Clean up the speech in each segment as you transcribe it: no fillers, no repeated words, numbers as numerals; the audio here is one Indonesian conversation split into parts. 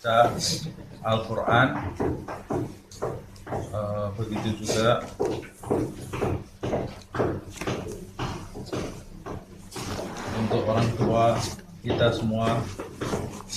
baca Al-Quran. Begitu juga untuk orang tua kita semua,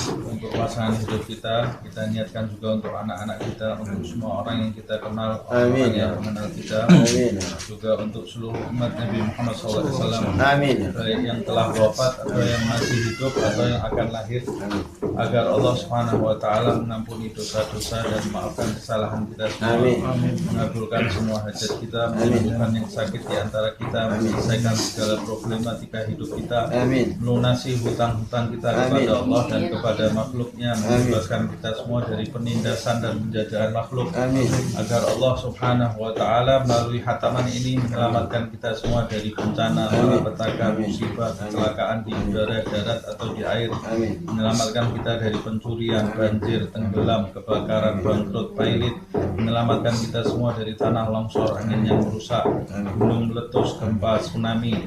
untuk pasangan hidup kita niatkan juga untuk anak-anak kita, untuk semua orang yang kita kenal, orang yang mengenal kita. Amin. Juga untuk seluruh umat Nabi Muhammad SAW, Amin. baik yang telah wafat atau yang masih hidup atau yang akan lahir. Amin. Agar Allah Subhanahu wa taala mengampuni dosa-dosa dan memaafkan kesalahan kita semua. Amin. Mengabulkan semua hajat kita, menyembuhkan yang sakit di antara kita, menyelesaikan segala problematika hidup kita, Amin. melunasi hutang-hutang kita kepada Allah dan kepada makhluknya, membebaskan kita semua dari penindasan dan penjajahan makhluk. Amin. Agar Allah Subhanahu wa taala melalui hataman ini menyelamatkan kita semua dari bencana, malapetaka, musibah, kecelakaan di udara, darat atau di air. Amin. Menyelamatkan kita dari pencurian, banjir, tenggelam, kebakaran, bangkrut, pailit. Menyelamatkan kita semua dari tanah longsor, angin yang merusak, gunung meletus, gempa, tsunami.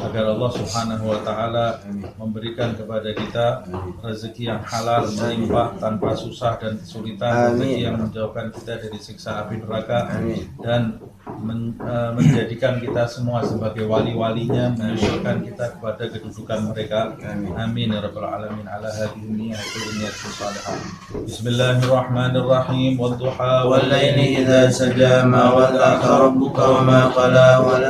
Agar Allah Subhanahu wa taala memberikan kepada kita rezeki yang halal, melimpah, tanpa susah dan kesulitan, rezeki yang menjauhkan kita dari siksa api neraka, dan menjadikan kita semua sebagai wali-walinya, menyusulkan kita kepada kedudukan mereka. Amin ya rabbal alamin. Ala hadhihi niyatul salihah. Bismillahirrahmanirrahim. Wadduha wal laili idza saja, ma wada'aka rabbuka wa ma qala, wal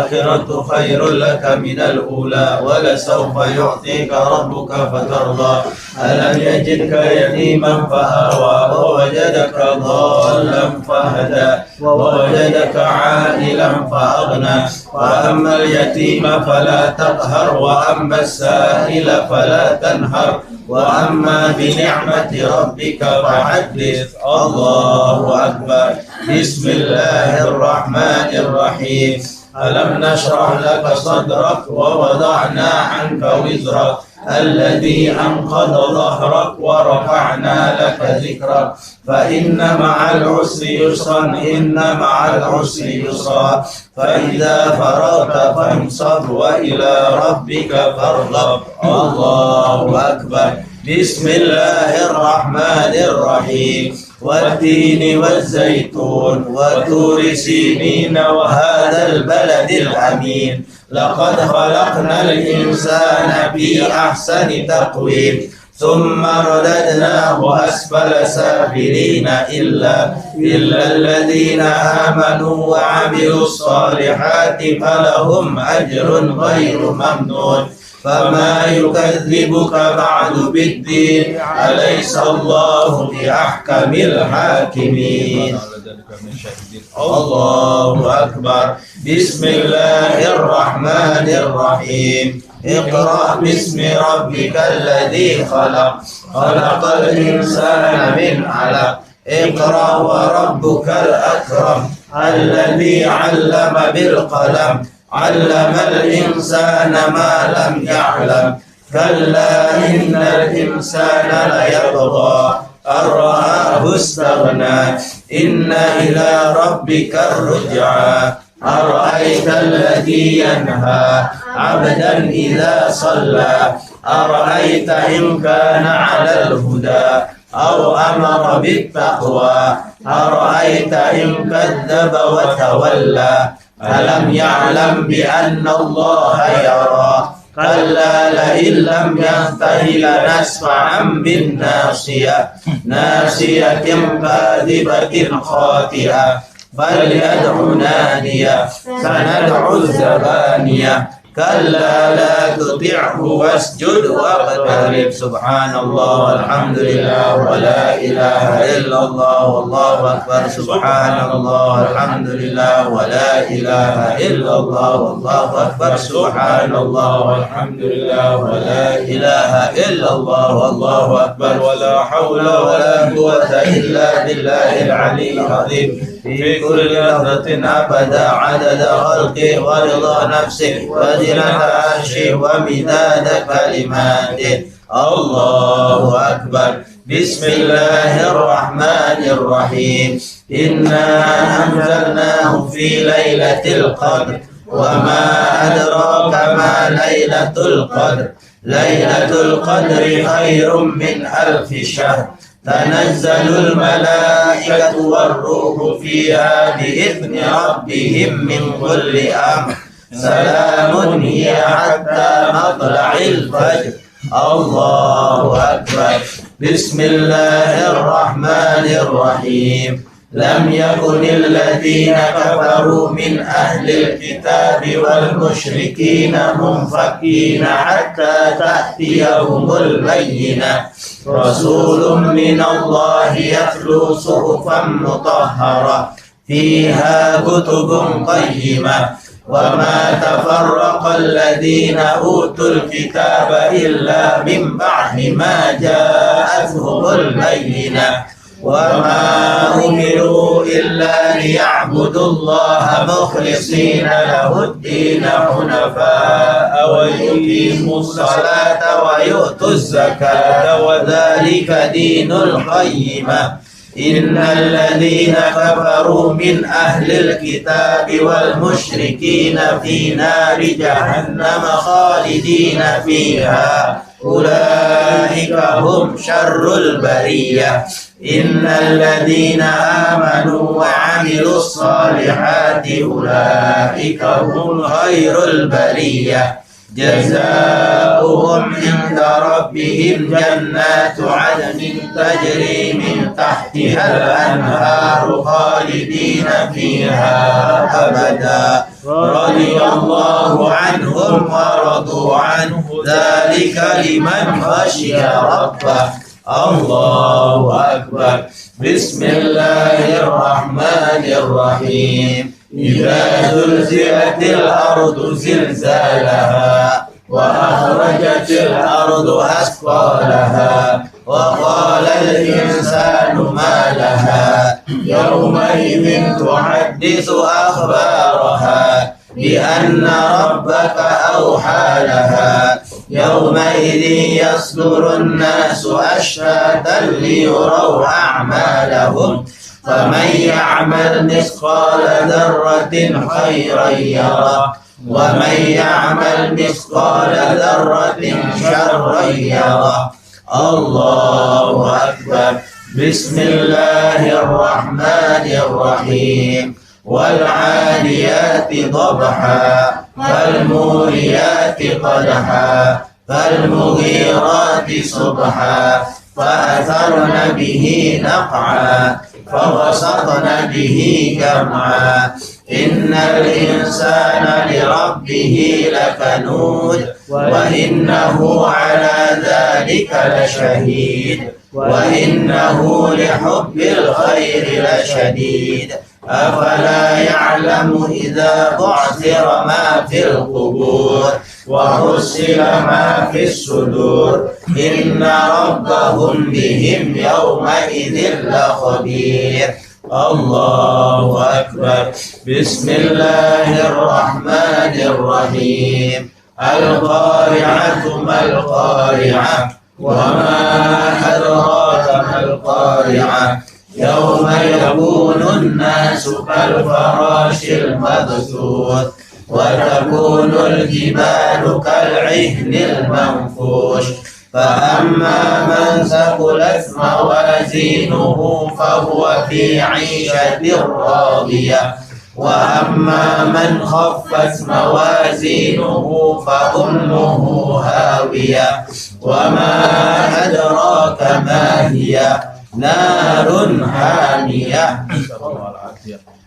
akhiratu khairul laka minal ula, wa la sawfa yu'tika rabbuka fatarda. Alam yajidka yatiman fahawa, wa wajadaka dhallan fahada, wa wajadaka عائلا فأغنى, وأما اليتيم فلا تقهر, وأما السائل فلا تنهر, وأما بنعمة ربك فحدث. الله أكبر. بسم الله الرحمن الرحيم. ألم نشرح لك صدرك ووضعنا عنك وزرك الذي أنقض ظهرك ورفعنا لك ذكرك فإن مع العسر يسرا إن مع العسر يسرا فإذا فرغت فانصب وإلى ربك فارغب. الله أكبر. بسم الله الرحمن الرحيم. والتين والزيتون وطور سينين وهذا البلد الأمين. لقد خلقنا الإنسان في أحسن تقويم ثم رددناه أسفل سافلين إلا الذين آمنوا وعملوا الصالحات فلهم أجر غير ممنون. فما يكذبك بعد بالدين أليس الله بأحكم الحاكمين. الله أكبر. بسم الله الرحمن الرحيم. اقرأ باسم ربك الذي خلق, خلق الإنسان من علق, اقرأ وربك الأكرم الذي علم بالقلم, علم الإنسان ما لم يعلم, كلا إن الإنسان ليطغى أن رآه استغنى, إن إلى ربك الرجعى, أرأيت الذي ينهى عبدا إذا صلى, أرأيت إن كان على الهدى أو أمر بالتقوى, أرأيت إن كذب وتولى, ألم يعلم بأن الله يرى, كلا لئن لم ينته لنسفعا بالناصية, ناصية كاذبة خاطئة, فليدع نادية سندع الزبانية, كلا لا تطعه واسجد واقترب. سبحان الله والحمد لله ولا إله إلا الله والله أكبر. سبحان الله والحمد لله ولا إله إلا الله والله أكبر. سبحان الله والحمد لله ولا إله إلا الله والله أكبر. ولا حول ولا قوة إلا بالله العلي العظيم. في كل لحظة أبدا عدد خلقه ورضا نفسه وزنة عرشه ومداد كلماته. الله أكبر. بسم الله الرحمن الرحيم. إنا أنزلناه في ليلة القدر وما أدراك ما ليلة القدر. ليلة القدر خير من ألف شهر. تنزل الملائكة والروح فيها بإذن ربهم من كل أمر سلام هي حتى مطلع الفجر. الله أكبر. بسم الله الرحمن الرحيم. لم يكن الذين كفروا من أهل الكتاب والمشركين منفكين حتى تأتيهم البينة رسول من الله يتلو صحفا مطهرة فيها كتب قيمة وما تفرق الذين أوتوا الكتاب إلا من بعد ما جاءتهم البينة وما أمروا إلا ليعبدوا الله مخلصين له الدين حنفاء ويقيموا الصلاة ويؤتوا الزكاة وذلك دين القيمة. إن الذين كفروا من أهل الكتاب والمشركين في نار جهنم خالدين فيها أولئك هم شر البرية. إن الذين آمنوا وعملوا الصالحات أولئك هم خير البرية. جزاؤهم عند ربهم جنات عدن تجري من تحتها الأنهار خالدين فيها أبدا رضي الله عنهم ورضوا عنه ذلك لمن خشي ربه. الله أكبر. بسم الله الرحمن الرحيم. إذا زلزلت الأرض زلزالها وأخرجت الأرض أثقالها وقال الإنسان ما لها يومئذ تحدث أخبارها بأن ربك أوحى لها يومئذ يصدر الناس أشتاتا ليروا أعمالهم فمن يعمل مثقال ذرة خيرا يره ومن يعمل مثقال ذرة شرا يره. الله أكبر. بسم الله الرحمن الرحيم. والعاديات ضبحا فالموريات قدحا فالمغيرات صبحا فأثرن به نقعا فوسطن به جمعا. إن الإنسان لربه لكنود وإنه على ذلك لشهيد وإنه لحب الخير لشديد. أفلا يعلم إذا بعثر ما في القبور وحصل ما في الصدور إن ربهم بهم يومئذ لخبير. الله أكبر. بسم الله الرحمن الرحيم. القارعة ما القارعة وما أدراك ما القارعة يوم يكون الناس كالفراش المبثوث وتكون الجبال كالعهن المنفوش فأما من ثقلت موازينه فهو في عيشة راضية وأما من خفت موازينه فأمه هاوية وما أدراك ما هي نار حامية.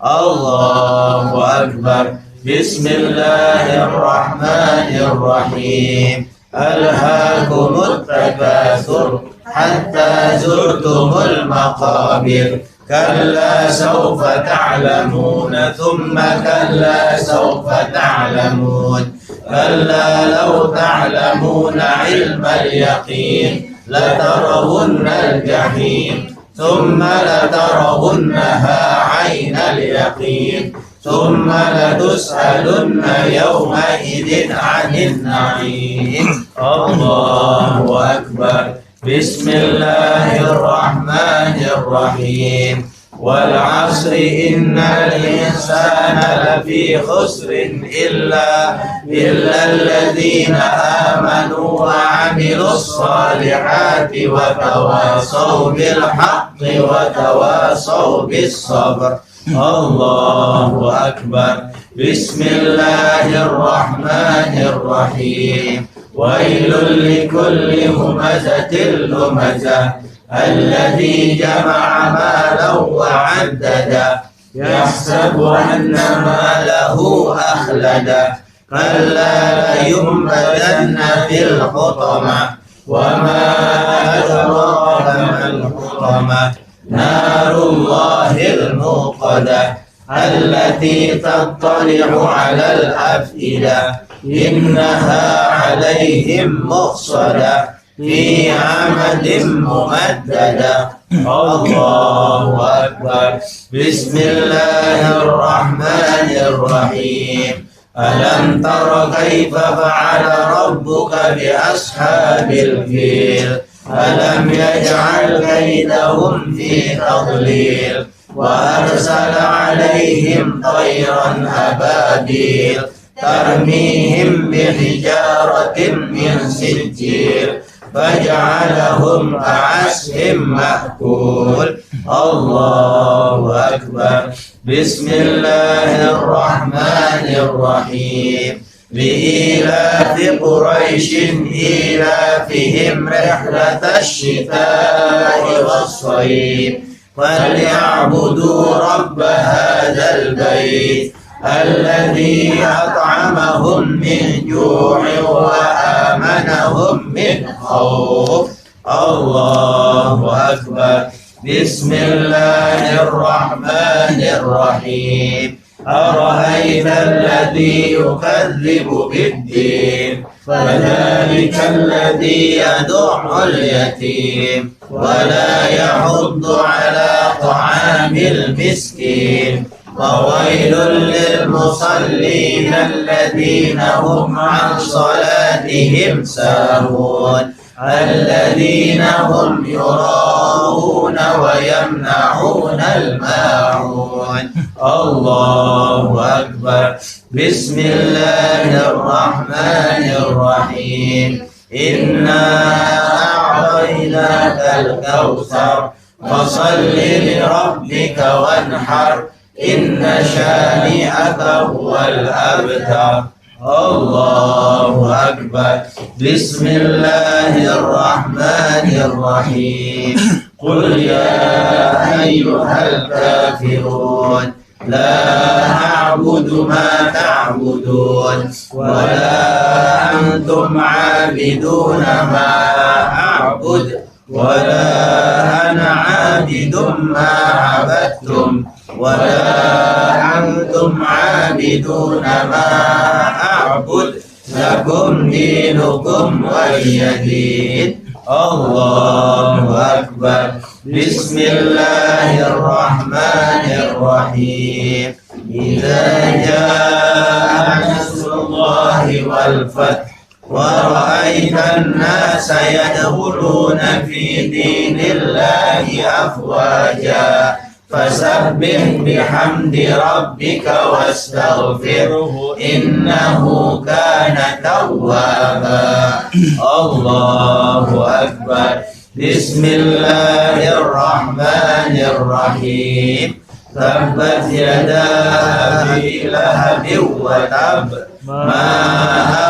الله أكبر. بسم الله الرحمن الرحيم. ألهاكم التكاثر حتى زرتم المقابر كلا سوف تعلمون ثم كلا سوف تعلمون كلا لو تعلمون علم اليقين لترون الجحيم ثم لترونها عين اليقين ثم لتسألن يومئذ عن النعيم. الله أكبر. بسم الله الرحمن الرحيم. والعصر إن الإنسان لفي خسر إلا الذين آمنوا وعملوا الصالحات وتواصوا بالحق وتواصوا بالصبر. الله أكبر. بسم الله الرحمن الرحيم. ويل لكل همزة لمزة الذي جمع مالا وعدده يحسب أن ماله أخلده كلا لينبذن في الحطمة وما أدراك ما الحطمة نار الله الموقدة التي تطلع على الأفئدة إنها عليهم مؤصدة في عمد ممددة. الله أكبر. بسم الله الرحمن الرحيم. ألم تر كيف فعل ربك بأصحاب الفيل ألم يجعل كيدهم في تضليل وأرسل عليهم طيرا أبابيل ترميهم بحجارة من سجيل فجعلهم كعصف مأكول. الله أكبر. بسم الله الرحمن الرحيم. لإيلاف قريش إيلافهم رحلة الشتاء والصيف فليعبدوا رب هذا البيت الذي أطعمهم من جوع وآمنهم من خوف. الله أكبر. بسم الله الرحمن الرحيم. أرأيت الذي يكذب بالدين فذلك الذي يدع اليتيم ولا يحض على طعام المسكين وويل للمصلين الذين هم عن صلاتهم ساهون الذين هم يراءون ويمنعون الماعون. الله أكبر. بسم الله الرحمن الرحيم. إنا أعطيناك الكوثر فصل لربك وانحر إن شانئك هو الأبتر. الله أكبر. بسم الله الرحمن الرحيم. قل يا أيها الكافرون لا أعبد ما تعبدون ولا أنتم عابدون ما أعبد ولا أنا عابد ما عبدتم ولا أنتم عابدون ما أعبد لكم دينكم ولي دين. الله أكبر. بسم الله الرحمن الرحيم. إذا جاء نصر الله والفتح ورأيت الناس يدخلون في دين الله أفواجا فسبح بحمد ربك واستغفره إنه كان توابا. الله أكبر. بسم الله الرحمن الرحيم. تبت يدا أبي لهب وتب ما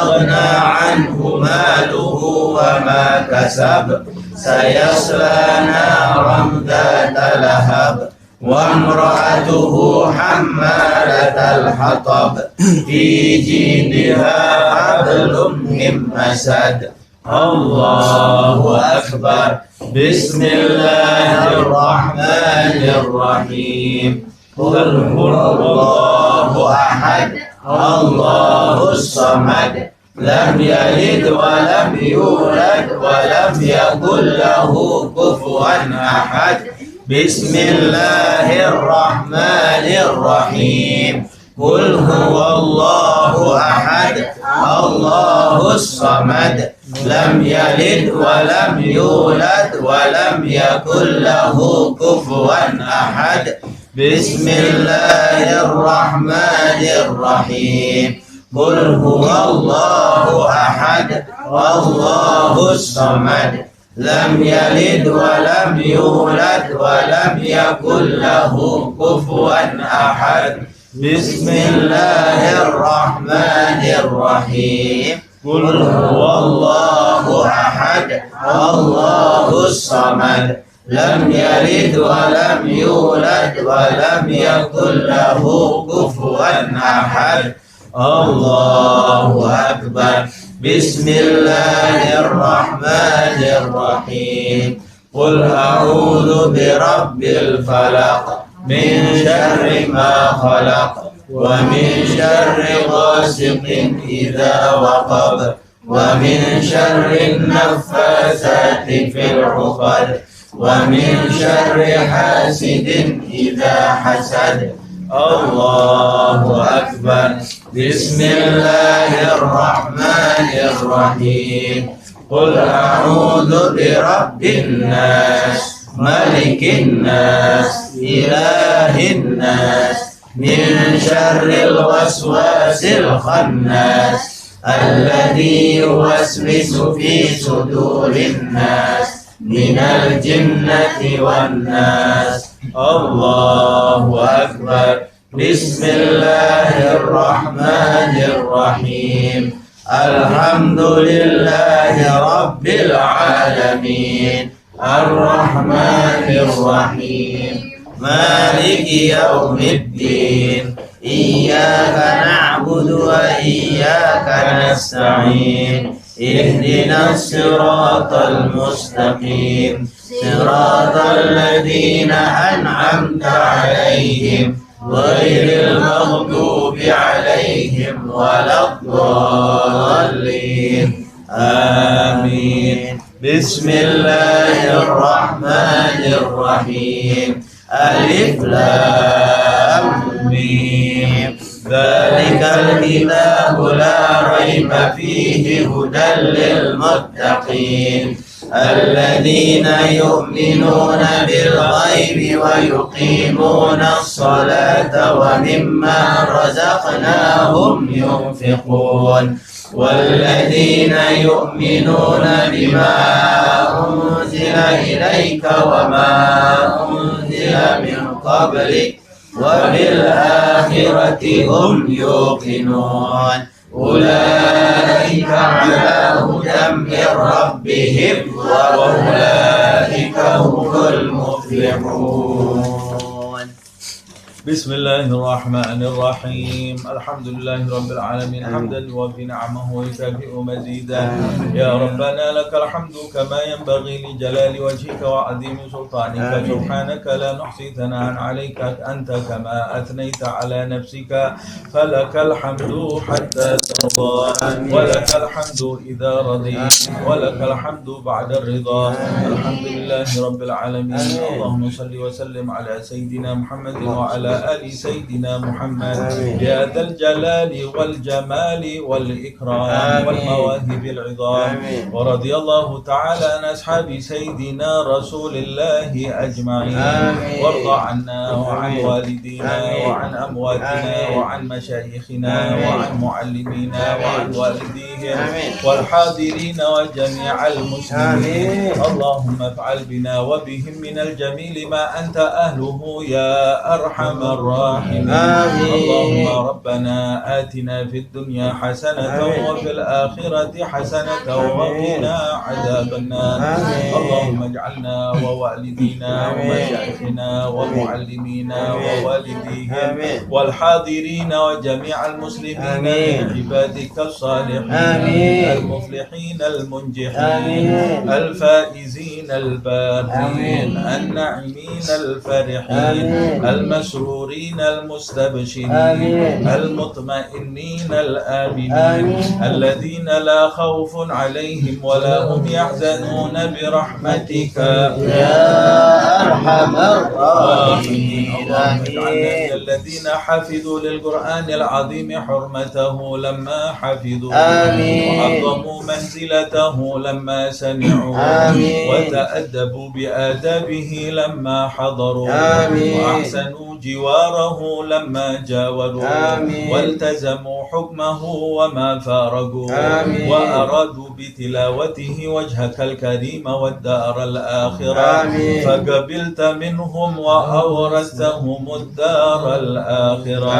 أغنى عنه ماله وما كسب سيصلى نارا ذات لهب وامرأته حمالة الحطب في جيدها حبل من مسد. الله أكبر. بسم الله الرحمن الرحيم. قل هو الله أحد الله الصمد لم يلد ولم يولد ولم يكن له كفوا أحد. بسم الله الرحمن الرحيم. قل هو الله أحد الله الصمد لم يلد ولم يولد ولم يكن له كفوا أحد بسم الله الرحمن الرحيم قل هو الله أحد الله الصمد لم يلد ولم يولد ولم يكن له كفوا أحد بسم الله الرحمن الرحيم قل هو الله أحد الله الصمد لم يلد ولم يولد ولم يكن له كفوا أحد الله أكبر بسم الله الرحمن الرحيم قل أعوذ برب الفلق من شر ما خلق ومن شر غاسق إذا وقب ومن شر النفاثات في العقد ومن شر حاسد إذا حسد الله أكبر بسم الله الرحمن الرحيم قل أعوذ برب الناس ملك الناس إله الناس من شر الوسواس الخناس الذي يوسوس في صدور الناس من الجنة والناس الله أكبر بسم الله الرحمن الرحيم الحمد لله رب العالمين الرحمن الرحيم مالك يوم الدين إياك نعبد وإياك نستعين اهدنا الصراط المستقيم صراط الذين أنعمت عليهم غير المغضوب عليهم ولا الضالين آمين بسم الله الرحمن الرحيم ألف لام ميم ذلك الكتاب لا ريب فيه هدى للمتقين الذين يؤمنون بالغيب ويقيمون الصلاة ومما رزقناهم ينفقون والذين يؤمنون بما أنزل إليك وما أنزل من قبلك وبالآخرة هم يوقنون أولئك على هدى من ربهم وأولئك هم المفلحون بسم الله الرحمن الرحيم الحمد لله رب العالمين حمدا يوفي نعمه ويكافئ مزيدا يا ربنا لك الحمد كما ينبغي لجلال وجهك وعظيم سلطانك سبحانك لا نحصي ثناء عليك أنت كما أثنيت على نفسك فلك الحمد حتى ترضى ولك الحمد إذا رضيت ولك الحمد بعد الرضا الحمد لله رب العالمين اللهم صل وسلم على سيدنا محمد وعلى آل سيدنا محمد يا ذا الجلال والجمال والإكرام والمواهب العظام ورضي الله تعالى عن أصحاب سيدنا رسول الله أجمعين وارض عنا وعن والدينا وعن أمواتنا وعن مشايخنا وعن معلمينا وعن والديهم والحاضرين وجميع المسلمين اللهم افعل بنا وبهم من الجميل ما أنت أهله يا أرحم الراحمين اللهم ربنا آتنا في الدنيا حسنة وفي الآخرة حسنة وقنا عذاب النار اللهم اجعلنا ووالدينا ومشايخنا ومعلمينا ووالديهم والحاضرين وجميع المسلمين من عبادك الصالحين المفلحين المنجحين الفائزين الباقين الناعمين الفرحين المسرورين المستبشرين المطمئنين الآمنين الذين لا خوف عليهم ولا هم يحزنون برحمتك يا أرحم الراحمين اللهم اجعلنا من الذين حفظوا للقرآن العظيم حرمته لما حفظوا وعظموا منزلته لما سمعوا وتأدبوا بآدابه لما حضروا وأحسنوا جواره لما جاوروا والتزموا حكمه وما فارقوا وأرادوا بتلاوته وجهك الكريم والدار الآخرة فقبلت منهم وأورثتهم الدار الآخرة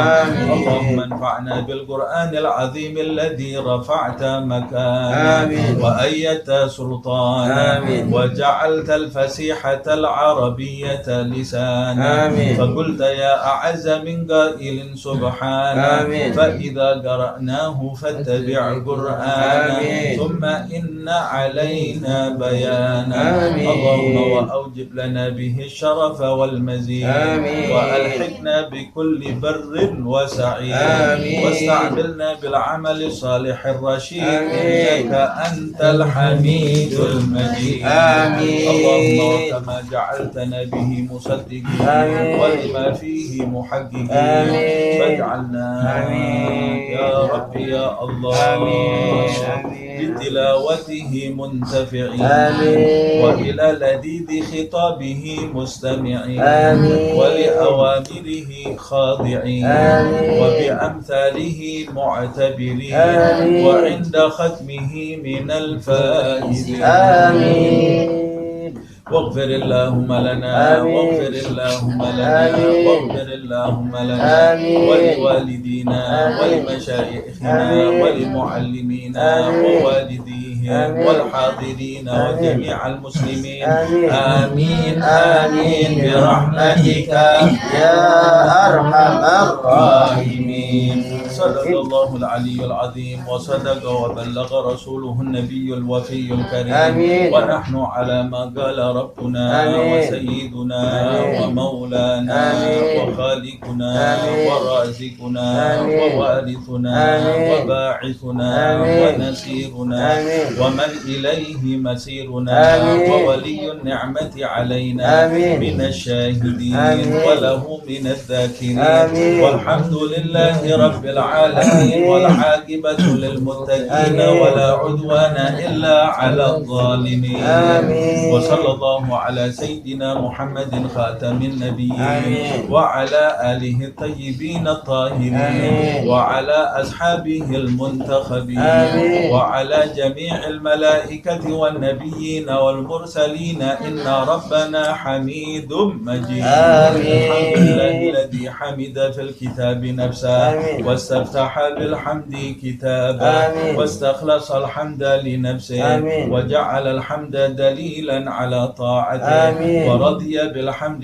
اللهم انفعنا بالقرآن العظيم الذي رفعت مكانه وأيدت سلطانه وجعلت الفسيحة العربية لسانا فقلت يا أعز من قائل سبحانه فإذا قرأناه فاتبع قرآنه ثم إن علينا بيانا اللهم وأوجب لنا به الشرف والمزيد وألحقنا بكل بر وسعيد واستعملنا بالعمل الصالح الرشيد إنك أنت الحميد المجيد اللهم وكما جعلتنا به مصدقين ولما فيه محققين فاجعلنا يا رب يا الله بتلاوته منتفعين وإلى لذيذ خطابه مستمعين ولأوامره خاضعين وبأمثاله معتبرين وعند ختمه من الفائزين واغفر اللهم لنا واغفر اللهم لنا واغفر اللهم لنا ولوالدينا ولمشايخنا ولمعلمينا ووالديهم والحاضرين وجميع المسلمين آمين آمين برحمتك يا أرحم الراحمين. صدق الله العلي العظيم وصدق وبلغ رسوله النبي الوفي الكريم ونحن على ما قال ربنا وسيدنا ومولانا وخالقنا ورازقنا ووارثنا وباعثنا ونسيرنا ومن إليه مسيرنا وولي النعمة علينا من الشاهدين وله من الذاكرين والحمد لله رب العالمين والعاقبة للمتقين ولا عدوان إلا على الظالمين. وصلى الله على سيدنا محمد خاتم النبيين وعلى آله الطيبين الطاهرين وعلى أصحابه المنتخبين وعلى جميع الملائكة والنبيين والمرسلين إن ربنا حميد مجيد. الحمد لله الذي حمد في الكتاب نفسه واستفتح بالحمد كتابا واستخلص الحمد لنفسه وجعل الحمد دليلا على طاعته ورضي بالحمد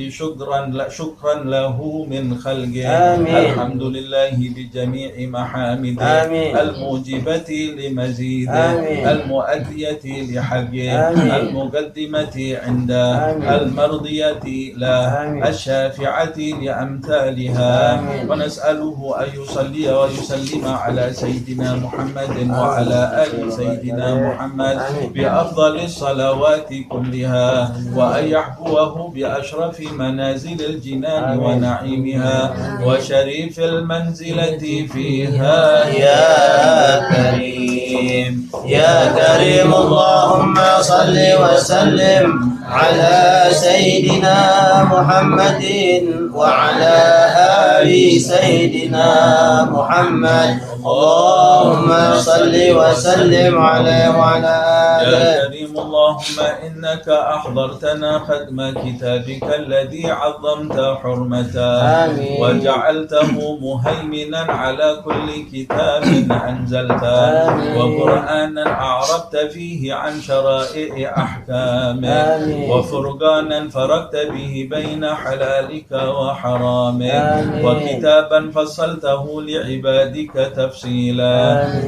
شكرا له من خلقه. الحمد لله بجميع محامده الموجبة لمزيده المؤدية لحقه المقدمة عنده المرضية له الشافعة لأمثالها ونسأله أن يصلي ويسلم على سيدنا محمد وعلى آل سيدنا محمد بأفضل الصلوات كلها وأن يحبوه بأشرف منازل الجنان ونعيمها وشريف المنزلة فيها يا كريم يا كريم. اللهم صل وسلم على سيدنا محمد وعلى آل سيدنا محمد. اللهم صل وسلم عليه وعلى آله. يا كريم اللهم إنك أحضرتنا ختم كتابك الذي عظمت حرمته وجعلته مهيمنا على كل كتاب أنزلته وقرآنا أعربت فيه عن شرائع أحكامه وفرقانا فرقت به بين حلالك وحرامه وكتابا فصلته لعبادك تفصيلا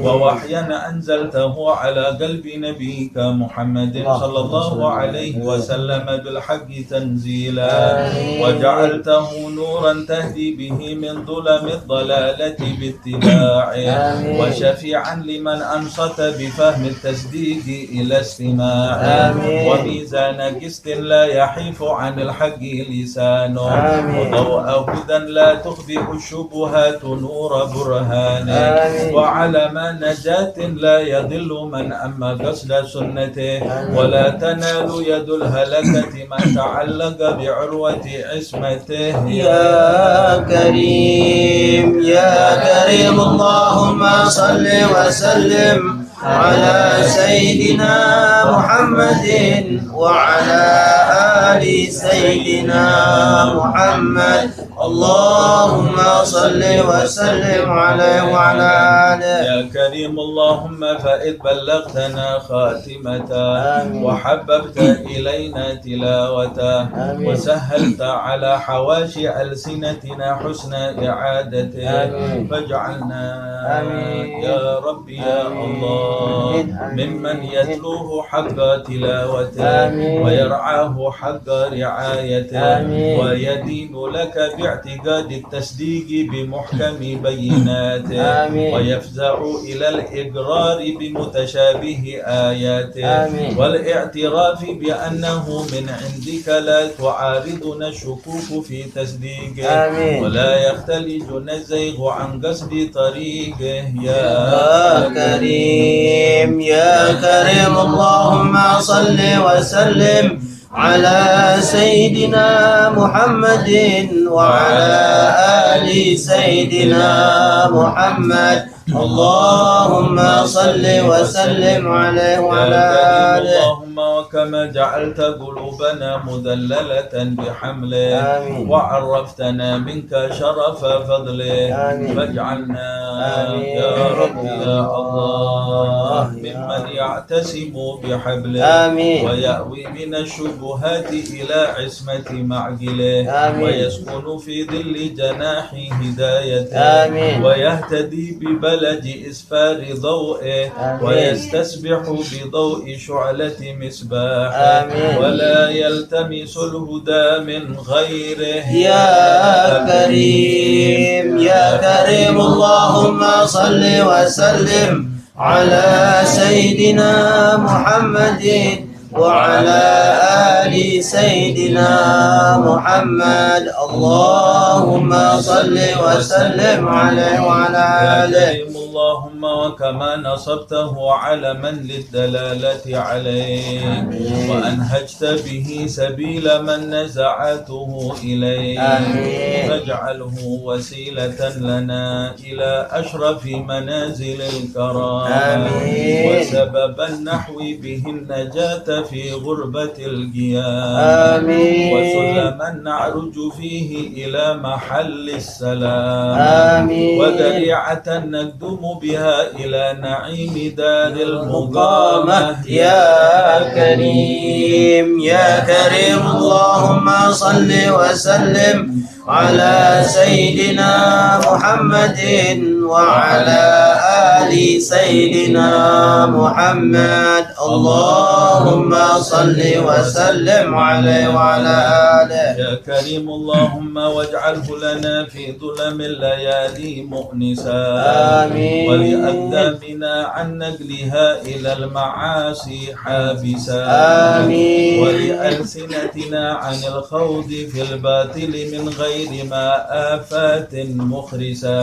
ووحيا أنزلته على قلب نبيك محمد محمد صلى الله عليه وسلم بالحق تنزيلا آمين. وجعلته نورا تهدي به من ظلم الضلالة باتباعه آمين. وشفيعا لمن أنصت بفهم التصديق إلى استماعه آمين. وميزان قسط لا يحيف عن الحق لسانه آمين. وضوء هدى لا تخبئ الشبهات نور برهانه آمين. وعلم نجاة لا يضل من أما قصد سنته ولا تنال يد الهلكة من تعلق بعروة عصمته يا كريم يا كريم اللهم صل وسلم على سيدنا محمد وعلى آل سيدنا محمد اللهم صل وسلم عليه وعلى آله. يا كريم اللهم فإذ بلغتنا خاتمته آمين. وحببت إلينا تلاوته آمين. وسهلت على حواشي ألسنتنا حسن إعادته آمين. فاجعلنا آمين. يا رب يا الله ممن يتلوه حق تلاوته آمين. ويرعاه حق رعايته آمين. ويدين لك باعتقاد التصديق بمحكم بيناته آمين. ويفزع إلى الإقرار بمتشابه آياته آمين. والاعتراف بأنه من عندك لا تعارضنا الشكوك في تصديقه آمين. ولا يختلجنا الزيغ عن قصد طريقه يا كريم يا كريم اللهم صل وسلم على سيدنا محمد وعلى آل سيدنا محمد اللهم صل وسلم عليه وعلى آله. اللهم وكما جعلت قلوبنا مذللة بحمله آمين. وعرفتنا منك شرف فضله آمين. فاجعلنا آمين. يا رب يا الله ممن يعتصم بحبله آمين. ويأوي من الشبهات إلى عصمة معقله آمين. ويسكن في ظل جناح هدايته آمين. ويهتدي ببلد إسفار ضوئه آمين. ويستسبح بضوء شعلة مصباحه آمين. ولا يلتمس الهدى من غيره يا كريم يا كريم اللهم صل وسلم على سيدنا محمد وعلى آل سيدنا محمد اللهم صل وسلم عليه وعلى آله. اللهم وكما نصبته علما للدلالة عليه آمين. وأنهجت به سبيل من نزعته إليه آمين. فاجعله وسيلة لنا إلى أشرف منازل الكرامة آمين. وسبب النحو به النجاة في غربة القيام آمين. وسلما نعرج فيه إلى محل السلام آمين. وذريعة نقدم بها إلى نعيم دار المقامة يا كريم يا كريم اللهم صل وسلم على سيدنا محمد وعلى آل سيدنا محمد اللهم صل وسلم عليه وعلى آله. يا كريم اللهم واجعله لنا في ظلم الليالي مؤنسا آمين. ولأقدامنا عن نقلها إلى المعاصي حابسا آمين. ولألسنتنا عن الخوض في الباطل من غير ما آفات مخرسا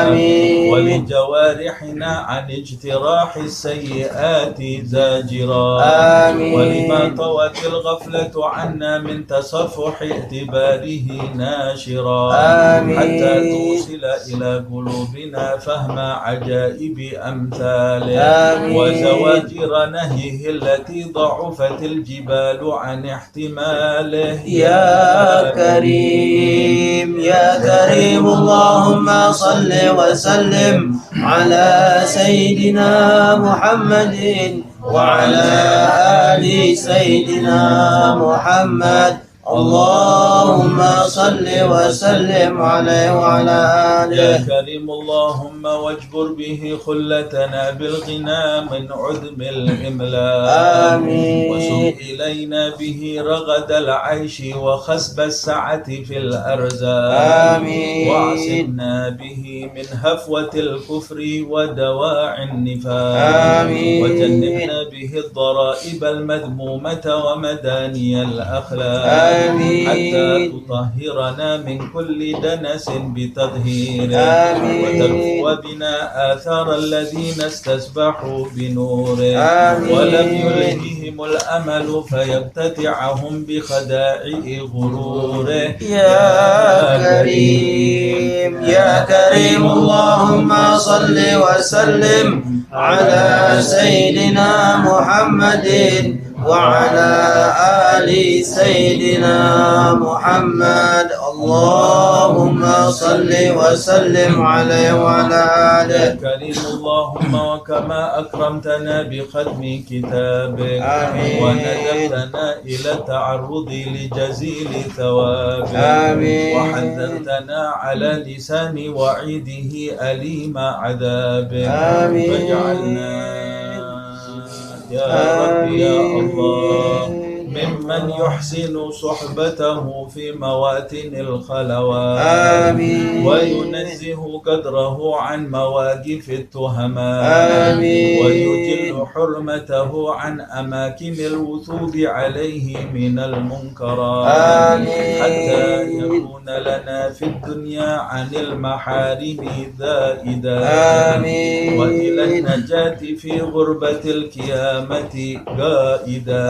آمين. ولجوارحنا عن اجتراح السيئات زاجرا آمين. ولما طوت الغفلة عنا من تصفح اعتباره ناشرا آمين. حتى توصل إلى قلوبنا فهم عجائب أمثاله آمين. وزواجر نهيه التي ضعفت الجبال عن احتماله يا كريم يا كريم اللهم صل وسلم على سيدنا محمد وعلى آل سيدنا محمد اللهم اللهم صل وسلم عليه وعلى يا آله. كريم اللهم واجبر به خلتنا بالغنى من عدم الإملاك آمين. وسوق إلينا به رغد العيش وخسب السعة في الأرزاق آمين. واعصمنا به من هفوة الكفر ودواعي النفاق آمين. وجنبنا به الضرائب المذمومة ومداني الأخلاق آمين. حتى تطهرنا من كل دنس بتطهيره آمين. وتلفو بنا آثار الذين استسبحوا بنوره آمين. ولم يلههم الأمل فيبتدعهم بخدائع غروره يا كريم يا كريم اللهم صل وسلم على سيدنا محمد وعلى آل سيدنا محمد. اللهم صل وسلم عليه وعلى يا آله. كريم اللهم وكما أكرمتنا بختم كتابك آمين. وندبتنا إلى التعرض لجزيل ثوابك آمين. وحذرتنا على لسان وعيده أليم عذابك آمين. فاجعلنا يا رب يا الله ممن يحسن صحبته في مواتن الخلوات آمين. وينزه قدره عن مواقف التهمات آمين. ويجل حرمته عن أماكن الوثوب عليه من المنكرات آمين. حتى يكون لنا في الدنيا عن المحارم زائدا آمين. وإلى النجاة في غربة القيامة قائدا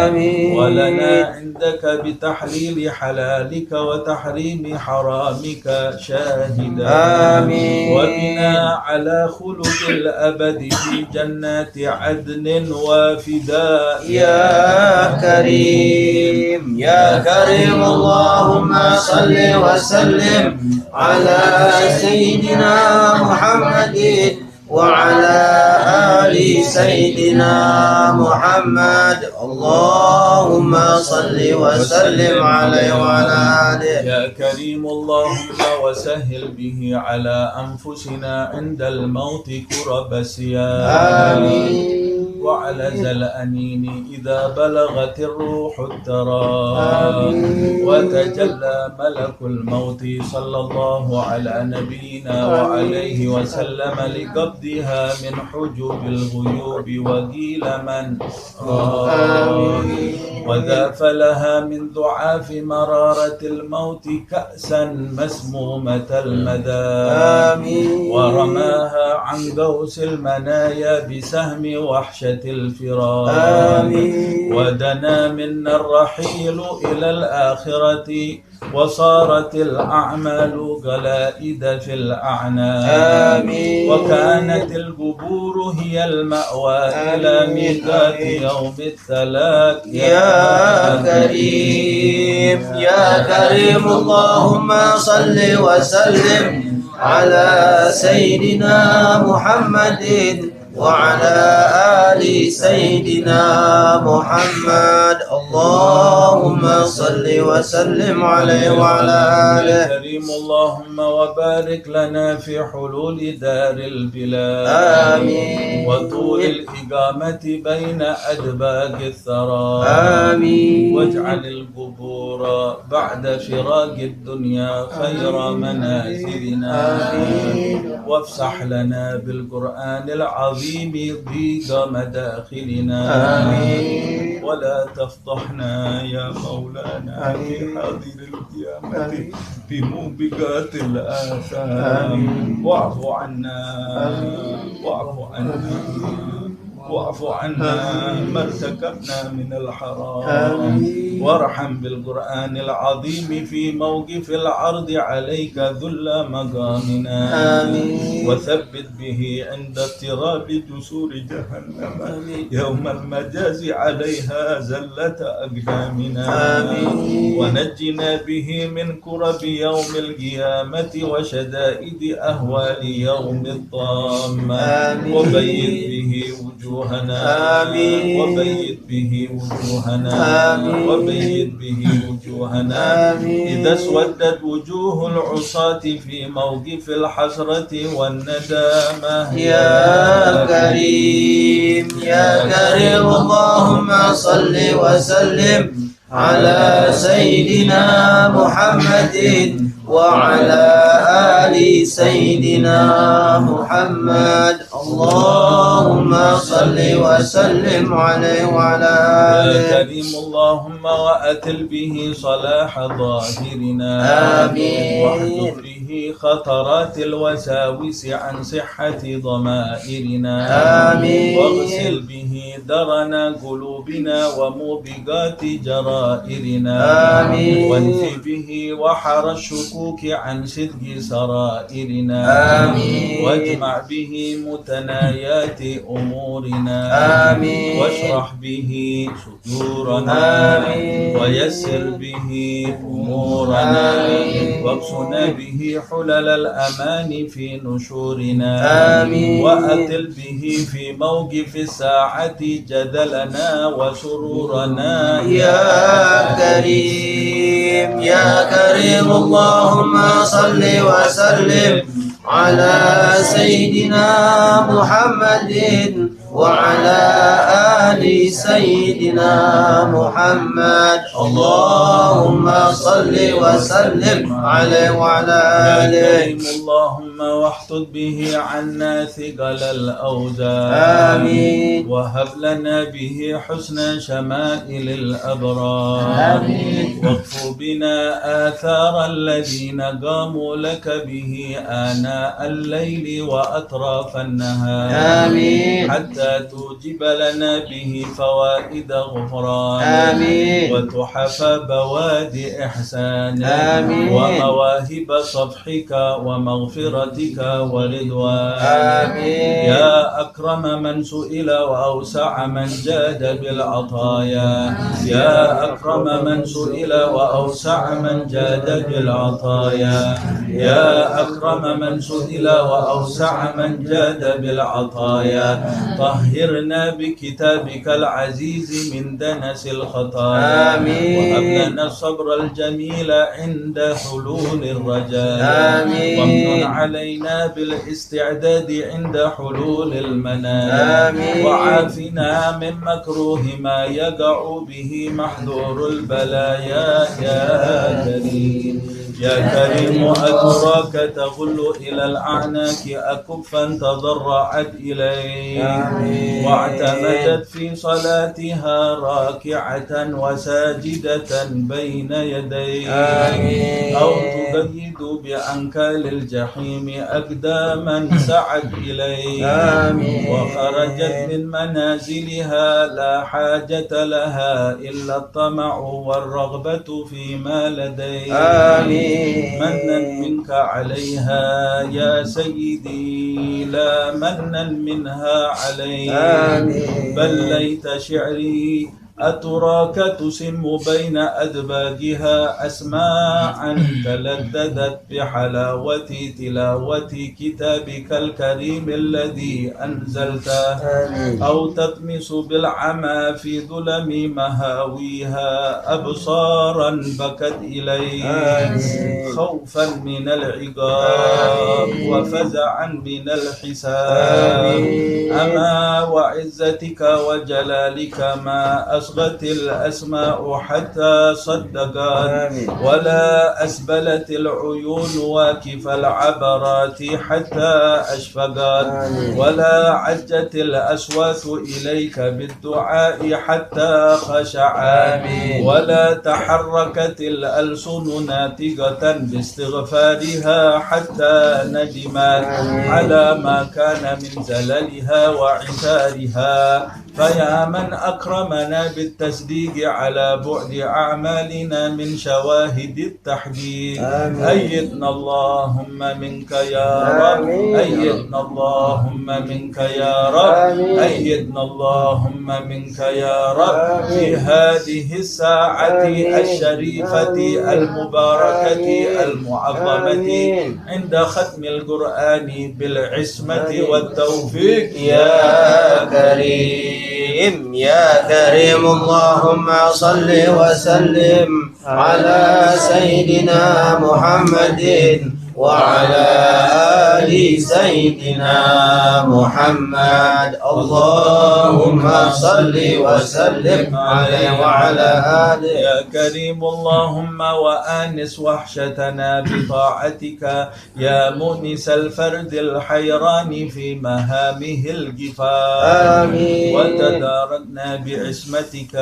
آمين. ولنا عندك بتحليل حلالك وتحريم حرامك شاهدا آمين. وبنا على خلد الأبد في جنات عدن وفداء يا كريم يا كريم اللهم صل وسلم على سيدنا محمد وعلى آل سيدنا محمد. اللهم صل وسلم عليه وعلى آله. يا كريم اللهم وسهل به على أنفسنا عند الموت كرب السيام آمين. وعلى الأنين إذا بلغت الروح التراب آمين. وتجلى ملك الموت صلى الله على نبينا وعليه وسلم لقبضها من حجب الغيوب وقيل من وذاف لها من ضعاف مرارة الموت كأسا مسمومة المدى آمين. ورماها عن قوس المنايا بسهم وحشة الفرار آمين. ودنا منا الرحيل إلى الآخرة وصارت الأعمال قلائد في الأعناق آمين. وكانت القبور هي المأوى إلى ميقات يوم التلاق يا كريم يا كريم اللهم صل وسلم على سيدنا محمد وعلى آل سيدنا محمد. اللهم صل وسلم عليه وعلى آله. كريم اللهم وبارك لنا في حلول دار البلاد آمين. وطول الإقامة بين أدباق الثرى آمين. واجعل القبور بعد فراق الدنيا خير منازلنا وافسح لنا بالقرآن العظيم ضيق مداخلنا آمين. ولا تفضحنا يا مولانا في حاضر القيامة بموبقات الآثام واعف عنا واعف عنا واعف عنا ما ارتكبنا من الحرام وارحم بالقرآن العظيم في موقف العرض عليك ذل مقامنا وثبت به عند اضطراب جسور جهنم يوم المجاز عليها زلة أقدامنا ونجنا به من كرب يوم القيامة وشدائد أهوال يوم الطامة وبيض به وجوهنا وبيض به وجوهنا وبيض به وجوهنا وجوهنا آمين. إذا اسودت وجوه العصاة في موقف الحسرة والندامة يا كريم يا كريم اللهم صل وسلم على سيدنا محمد وعلى آل سيدنا محمد اللهم صل وسلم عليه وعلى يا آله. كريم اللهم وأتل به صلاح ظاهرنا آمين. واحذف به خطرات الوساوس عن صحة ضمائرنا آمين. واغسل به درن قلوبنا وموبقات جرائرنا آمين. وانف به وحر الشكوك عن صدق سرائرنا آمين. واجمع به متنايات أمورنا آمين. واشرح به صدورنا آمين. ويسر به أمورنا آمين. واقصنا به حلل الأمان في نشورنا آمين. وأتل به في موقف الساعة جدلنا وسرورنا يا كريم يا كريم اللهم صل وسلم على سيدنا محمد وعلى آل سيدنا محمد اللهم صل وسلم عليه وعلى يا آله. كريم اللهم واحطط به عنا ثقل الأوزار آمين. وهب لنا به حسن شمائل الأبرار آمين. واغفر بنا آثار الذين قاموا لك به آناء الليل وأطراف النهار آمين. حتى توجب لنا به فوائد غفران آمين. وتحف بوادي إحسان آمين. ومواهب صفحك ومغفرتك ورضوان آمين. يا أكرم من سئل وأوسع من جاد بالعطايا يا أكرم من سئل وأوسع من جاد بالعطايا يا أكرم من سئل وأوسع من جاد بالعطايا طهرنا بكتابك العزيز من دنس الخطايا آمين. وهب لنا الصبر الجميل عند حلول الرجاء آمين. وامن علينا بالاستعداد عند حلول المنايا آمين. وعافنا من مكروه ما يقع به محذور البلايا يا كريم يا كريم أتراك تغل إلى الأعناق أكفا تضرعت إليك آمين. واعتمدت في صلاتها راكعة وساجدة بين يديك آمين. أو تقيد بأنكال الجحيم أقداما سعت إليك آمين. وخرجت من منازلها لا حاجة لها إلا الطمع والرغبة فيما لديك آمين. منا منك عليها يا سيدي لا منا منها عليك آمين. بل ليت شعري أتراك تسم بين أدباجها أسماعا تلذذت بحلاوة تلاوة كتابك الكريم الذي أنزلته أو تطمس بالعمى في ظلم مهاويها أبصارا بكت إليك خوفا من العقاب وفزعا من الحساب أما وعزتك وجلالك ما أصغت الأسماء حتى صدقت ولا أسبلت العيون واكف العبرات حتى أشفقت ولا عجت الأصوات إليك بالدعاء حتى خشعت ولا تحركت الألسن ناطقة باستغفارها حتى ندمت على ما كان من زللها وعثارها فيا من أكرمنا بالتصديق على بعد أعمالنا من شواهد التحقيق أيدنا اللهم منك يا رب أيدنا اللهم منك يا رب أيدنا اللهم منك يا رب في هذه الساعة الشريفة المباركة المعظمة عند ختم القرآن بالعصمة والتوفيق يا كريم يا كريم اللهم صل وسلم على سيدنا محمد وعلى آل سيدنا محمد اللهم صل وسلم عليه وعلى آله. يا كريم اللهم وآنس وحشتنا بطاعتك يا مؤنس الفرد الحيران في مهامه الجفاف آمين. وتداركنا بعصمتك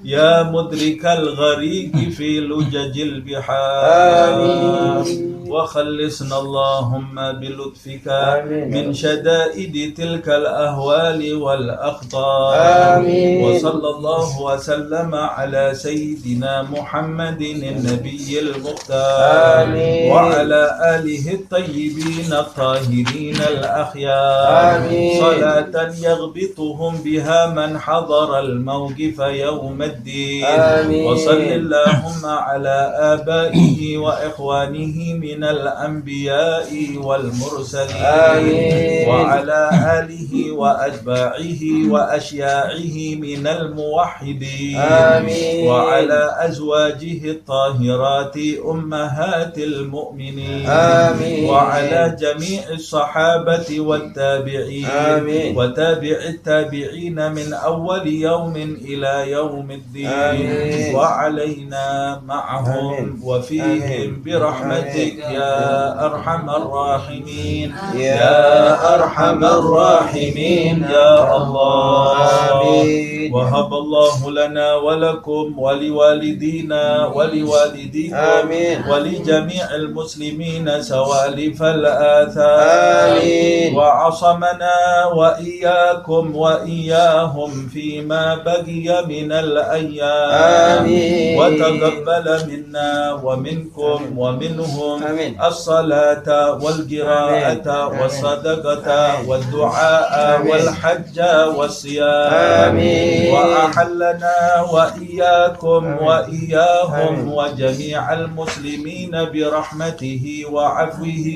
يا مدرك الغريق في لجج البحار آمين. وخلصنا اللهم بلطفك آمين. من شدائد تلك الأهوال والأخطار. آمين. وصلى الله وسلم على سيدنا محمد النبي المختار آمين. وعلى آله الطيبين الطاهرين الأخيار. آمين. صلاة يغبطهم بها من حضر الموقف يوم الدين. آمين. وصل اللهم على آبائه وإخوانه من الأنبياء والمرسلين. آمين. وعلى آله وأتباعه وأشياعه من الموحدين. آمين. وعلى أزواجه الطاهرات أمهات المؤمنين. آمين. وعلى جميع الصحابة والتابعين. آمين. وتابع التابعين من أول يوم إلى يوم الدين. آمين. وعلينا معهم آمين. وفيهم آمين. برحمتك يا أرحم الراحمين. يا أرحم الراحمين يا الله. آمين. وهب الله لنا ولكم ولوالدينا ولوالديكم آمين. ولجميع المسلمين سوالف الآثار. آمين. وعصمنا وإياكم وإياهم فيما بقي من الأيام. آمين. وتقبل منا ومنكم ومنهم آمين. الصلاة والقراءة والصدقة والدعاء آمين. والحج والصيام. آمين. وأحلنا وإياكم وإياهم آمين. وجميع المسلمين برحمته وعفوه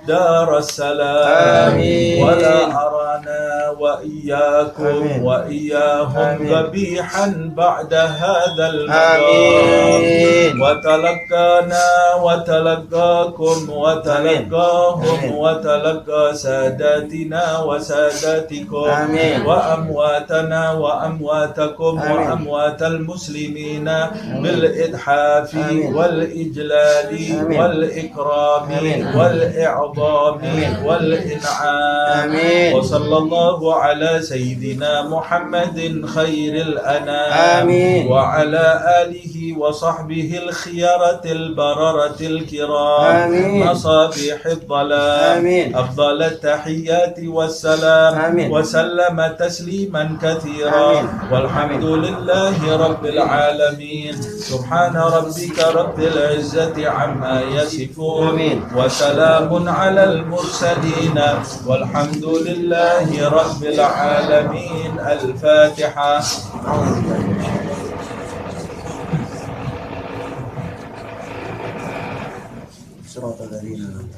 دار السلام. آمين. ولا أرانا وإياكم آمين. وإياهم آمين. ذبيحا بعد هذا المقام. آمين. وتلقانا وتلقاكم وتلقاهم آمين. وتلقى ساداتنا وساداتكم آمين. وأمواتنا وأمواتكم آمين. وأموات المسلمين بالإتحاف آمين. والإجلال آمين. والإكرام آمين. والإعظام آمين. والإنعام. آمين. وصلى الله على سيدنا محمد خير الأنام. آمين. وعلى آله وصحبه الخيرة البررة الكرام. آمين. مصابيح الظلام. آمين. أفضل التحيات والسلام. آمين. وسلم تسليما كثيرا. آمين. والحمد لله رب العالمين. سبحان ربك رب العزة عما يصفون. آمين. وسلام على المرسلين والحمد لله رب العالمين. الفاتحة. صراط الذين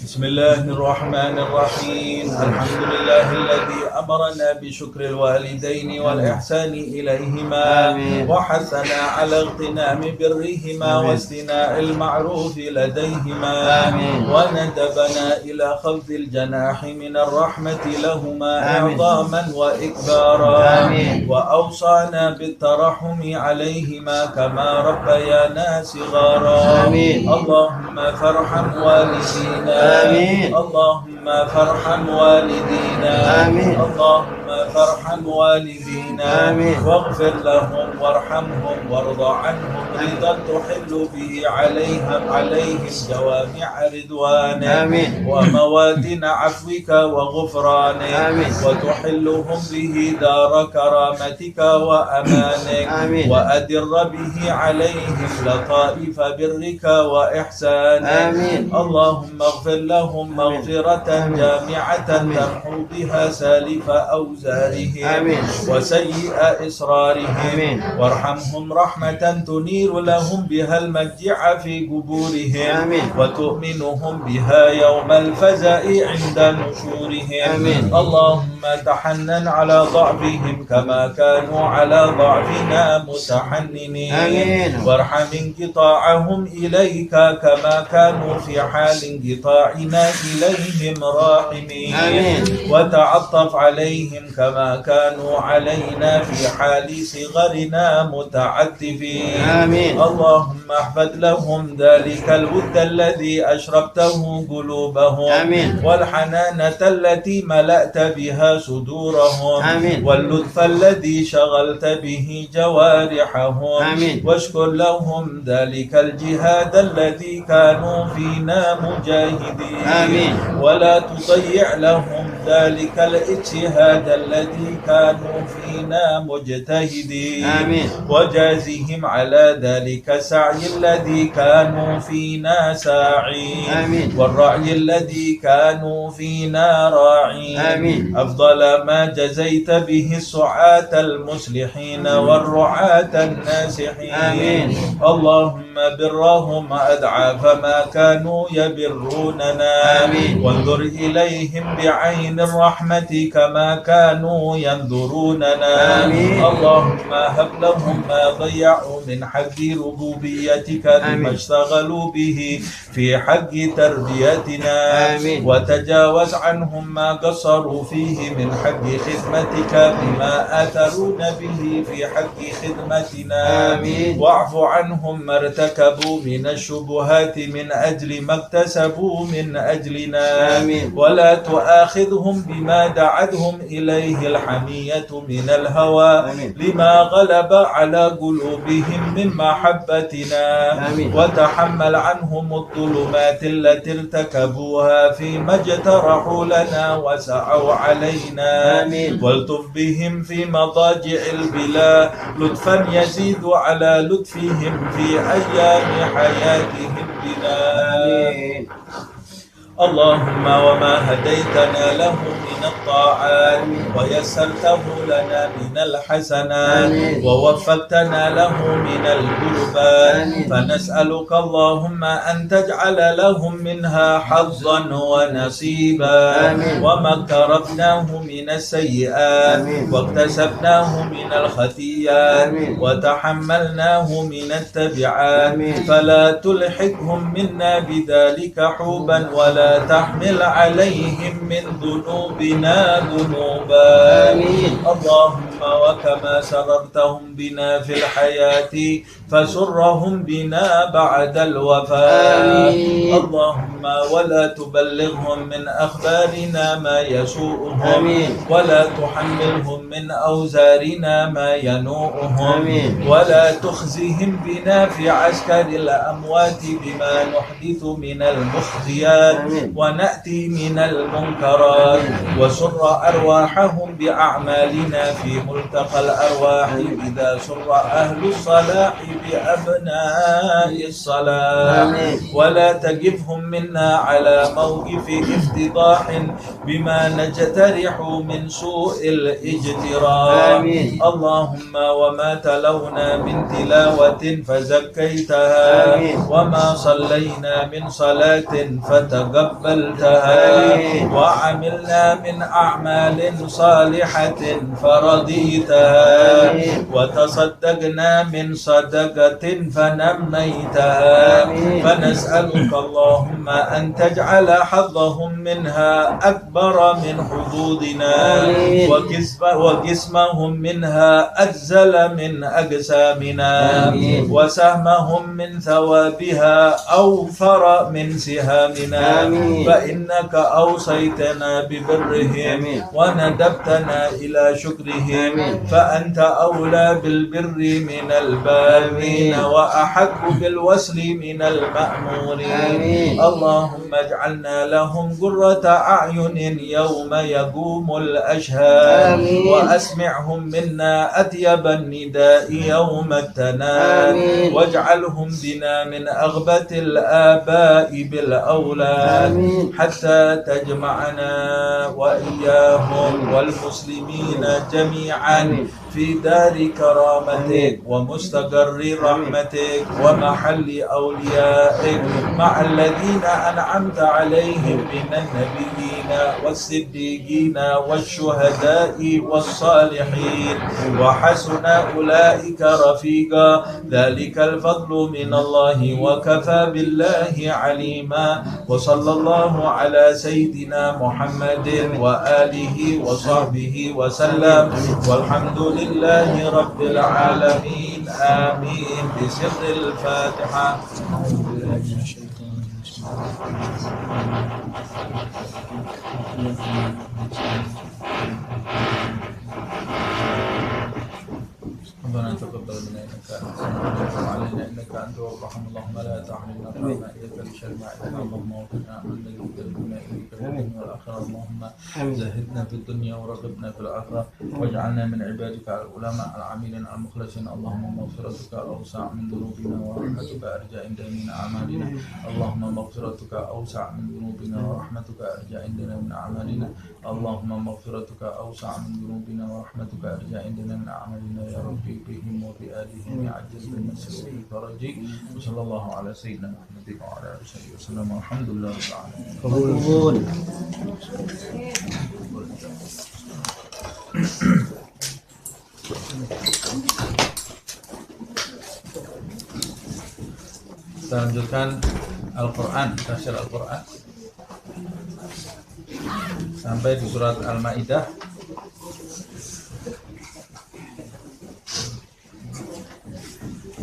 بسم الله الرحمن الرحيم. الحمد لله الذي أمرنا بشكر الوالدين والإحسان إليهما. آمين. وحثنا على اغتنام برهما آمين. واصطناع المعروف لديهما. آمين. وندبنا إلى خفض الجناح من الرحمة لهما آمين. إعظاما وإكبارا. آمين. وأوصانا بالترحم عليهما كما ربيانا صغارا. آمين. اللهم فارحم والدينا. آمين. اللهم فارحم والدينا. آمين. اللهم فارحم والدينا. آمين. واغفر لهم وارحمهم وارض عنهم رضا تحل به عليهم جوامع رضوانك. آمين. وموادن عفوك وغفرانك. آمين. وتحلهم به دار كرامتك وأمانك. آمين. وأدر به عليهم لطائف برك وإحسانك. آمين. اللهم اغفر لهم مغفرة جامعة تمحو بها سالف أوزارهم آمين. وسيء إصرارهم. آمين. وارحمهم رحمة تنير لهم بها المجيع في قبورهم. آمين. وتؤمنهم بها يوم الفزع عند نشورهم. آمين. اللهم اللهم تحنن على ضعفهم كما كانوا على ضعفنا متحننين آمين. وارحم انقطاعهم إليك كما كانوا في حال انقطاعنا إليهم راحمين آمين. وتعطف عليهم كما كانوا علينا في حال صغرنا متعتفين آمين. اللهم احفظ لهم ذلك الود الذي أشربته قلوبهم آمين. والحنانة التي ملأت بها صدورهم آمين. واللطف الذي شغلت به جوارحهم آمين. واشكر لهم ذلك الجهاد الذي كانوا فينا مجاهدين آمين. ولا تضيع لهم ذلك الاجتهاد الذي كانوا فينا مجتهدين آمين. وجازهم على ذلك السعي الذي كانوا فينا ساعين آمين. والرعي الذي كانوا فينا راعين آمين. أفضل ما جزيت به السعاة المصلحين والرعاة الناسحين آمين. اللهم برهم أضعاف ما كانوا يبروننا آمين. وانظر إليهم بعين الرحمة كما كانوا ينظروننا آمين. اللهم هب لهم ما ضيعوا من حق ربوبيتك بما اشتغلوا به في حق تربيتنا آمين. وتجاوز عنهم ما قصروا فيه من حق خدمتك بما آثرون به في حق خدمتنا آمين. واعف عنهم ما ارتكبوا من الشبهات من أجل ما اكتسبوا من أجلنا آمين. ولا تؤاخذهم بما دعتهم إليه الحمية من الهوى آمين. لما غلب على قلوبهم من محبتنا آمين. وتحمل عنهم الظلمات التي ارتكبوها فيما اجترحوا لنا وسعوا علينا آمين. والطف بهم في مضاجع البلا لطفا يزيد على لطفهم في أيام حياتهم بنا آمين. اللهم وما هديتنا له من الطاعات ويسرته لنا من الحسنات ووفقتنا له من القربات فنسألك اللهم أن تجعل لهم منها حظا ونصيبا وما اقترفناه من السيئات واكتسبناه من الخطيئات وتحملناه من التبعات فلا تلحقهم منا بذلك حوبا ولا تحمل عليهم من ذنوبنا ذنوبا اللهم وكما سررتهم بنا في الحياة فسرهم بنا بعد الوفاة اللهم ولا تبلغهم من أخبارنا ما يسوءهم ولا تحملهم من أوزارنا ما ينوءهم ولا تخزهم بنا في عسكر الأموات بما نحدث من المخزيات ونأتي من المنكرات وسر أرواحهم بأعمالنا في ملتقى الأرواح إذا سر أهل الصلاح بأبناء الصلاة ولا تجفهم منا على موقف افتضاح بما نجترح من سوء الاجتراح اللهم وما تلونا من تلاوة فزكيتها وما صلينا من صلاة فتقبلتها وعملنا من أعمال صالحة فرضيتها وتصدقنا من صدقة فنميتها فنسألك اللهم أن تجعل حظهم منها أكبر من حدودنا وقسمهم منها أجزل من أجسامنا وسهمهم من ثوابها أوفر من سهامنا فإنك أوصيتنا ببرهم وندبتنا إلى شكرهم فأنت أولى بالبر من البارين وأحق بالوصل من المأمورين اللهم اجعلنا لهم قرة أعين يوم يقوم الأشهاد وأسمعهم منا أطيب النداء يوم التناد واجعلهم بنا من أغبة الآباء بالأولاد حتى تجمعنا وإياهم والمسلمين جميعا في دار كرامتك ومستقر رحمتك ومحل أوليائك مع الذين أنعمت عليهم من النبيين والصديقين والشهداء والصالحين وحسن أولئك رفيقا ذلك الفضل من الله وكفى بالله عليما وصلى الله على سيدنا محمد وآله وصحبه وسلم والحمد لله رب العالمين آمين بسر الفاتحة. ربنا تقبل منا انك انت السميع علينا انك انت الرحمن اللهم لا تحرمنا من ايدك بشر ما علينا اللهم وفقنا من الذي ترضى اليك والدنيا والاخره اللهم زهدنا في الدنيا ورغبنا في الاخره واجعلنا من عبادك العلماء العاملين المخلصين اللهم مغفرتك اوسع من ذنوبنا ورحمتك ارجى عندنا من اعمالنا اللهم مغفرتك اوسع من ذنوبنا ورحمتك ارجى عندنا من اعمالنا اللهم مغفرتك اوسع من ذنوبنا ورحمتك ارجى عندنا من اعمالنا يا ربي بهم وبآلهم يعجز بالنسل فرجي وصلى الله على سيدنا محمد وعلى آله وصحبه وسلم والحمد لله رب العالمين. قبول. Kita lanjutkan Al-Quran, tafsir Al-Quran sampai di surat Al-Maidah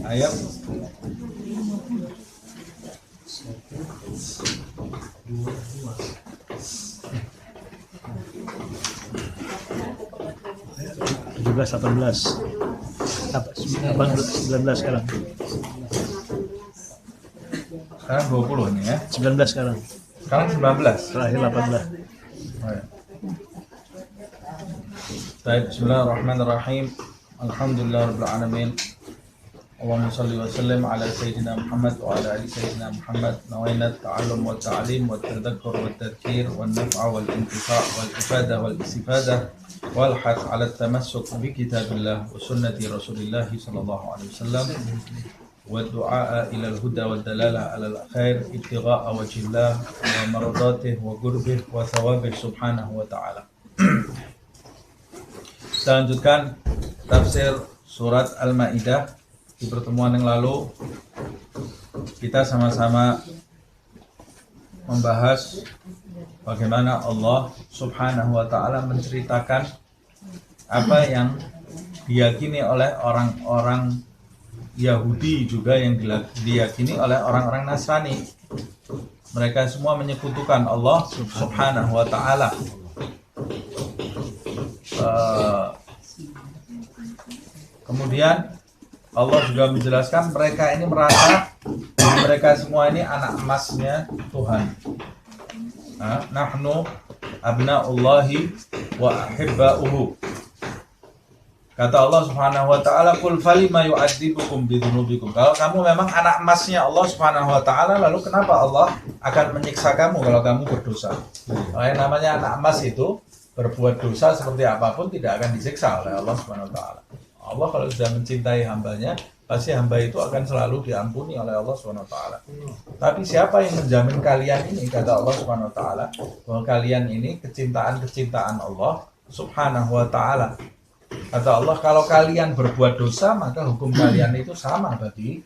ayat 17, 18, 19 sekarang. Sekarang 20 nih ya. 19 sekarang. Sekarang 19. Terakhir 18. Oh, ya. Baik, bismillahirrahmanirrahim. Alhamdulillahirabbil alamin. Allahumma shalli wa sallim ala sayyidina Muhammad wa ala ali sayyidina Muhammad. Nawaina at-ta'allum wa at-ta'lim wa at-tadhakkur wa at-tadhkir wa an-naf'a wal intifa' wal ifadah wal istifadah wal hath 'ala at-tamassuk bi kitabillah wa sunnati Rasulillah sallallahu alaihi wasallam wa du'a ila al-huda wa dalalah 'ala al-khair ibtigha'a wajhillah wa maradatihi wa qurbih wa thawabih subhanahu wa ta'ala. Kita lanjutkan tafsir surat Al-Maidah. Di pertemuan yang lalu kita sama-sama membahas bagaimana Allah Subhanahu wa ta'ala menceritakan apa yang diyakini oleh orang-orang Yahudi juga yang diyakini oleh orang-orang Nasrani. Mereka semua menyekutukan Allah Subhanahu wa ta'ala. Kemudian Allah juga menjelaskan mereka ini merasa mereka semua ini anak emasnya Tuhan. Nahnu abna'ullahi wa ahibba'uhu. Kata Allah Subhanahu wa ta'ala, "Qul falima yu'adzibukum bidzunubikum." Kalau kamu memang anak emasnya Allah Subhanahu wa ta'ala, lalu kenapa Allah akan menyiksa kamu kalau kamu berdosa? Yang namanya anak emas itu berbuat dosa seperti apapun tidak akan disiksa oleh Allah Subhanahu wa ta'ala. Allah kalau sudah mencintai hambanya, pasti hamba itu akan selalu diampuni oleh Allah Subhanahu wa ta'ala. Tapi siapa yang menjamin kalian ini, kata Allah Subhanahu wa ta'ala, bahwa kalian ini kecintaan Allah Subhanahu wa ta'ala. Kata Allah, kalau kalian berbuat dosa, maka hukum kalian itu sama bagi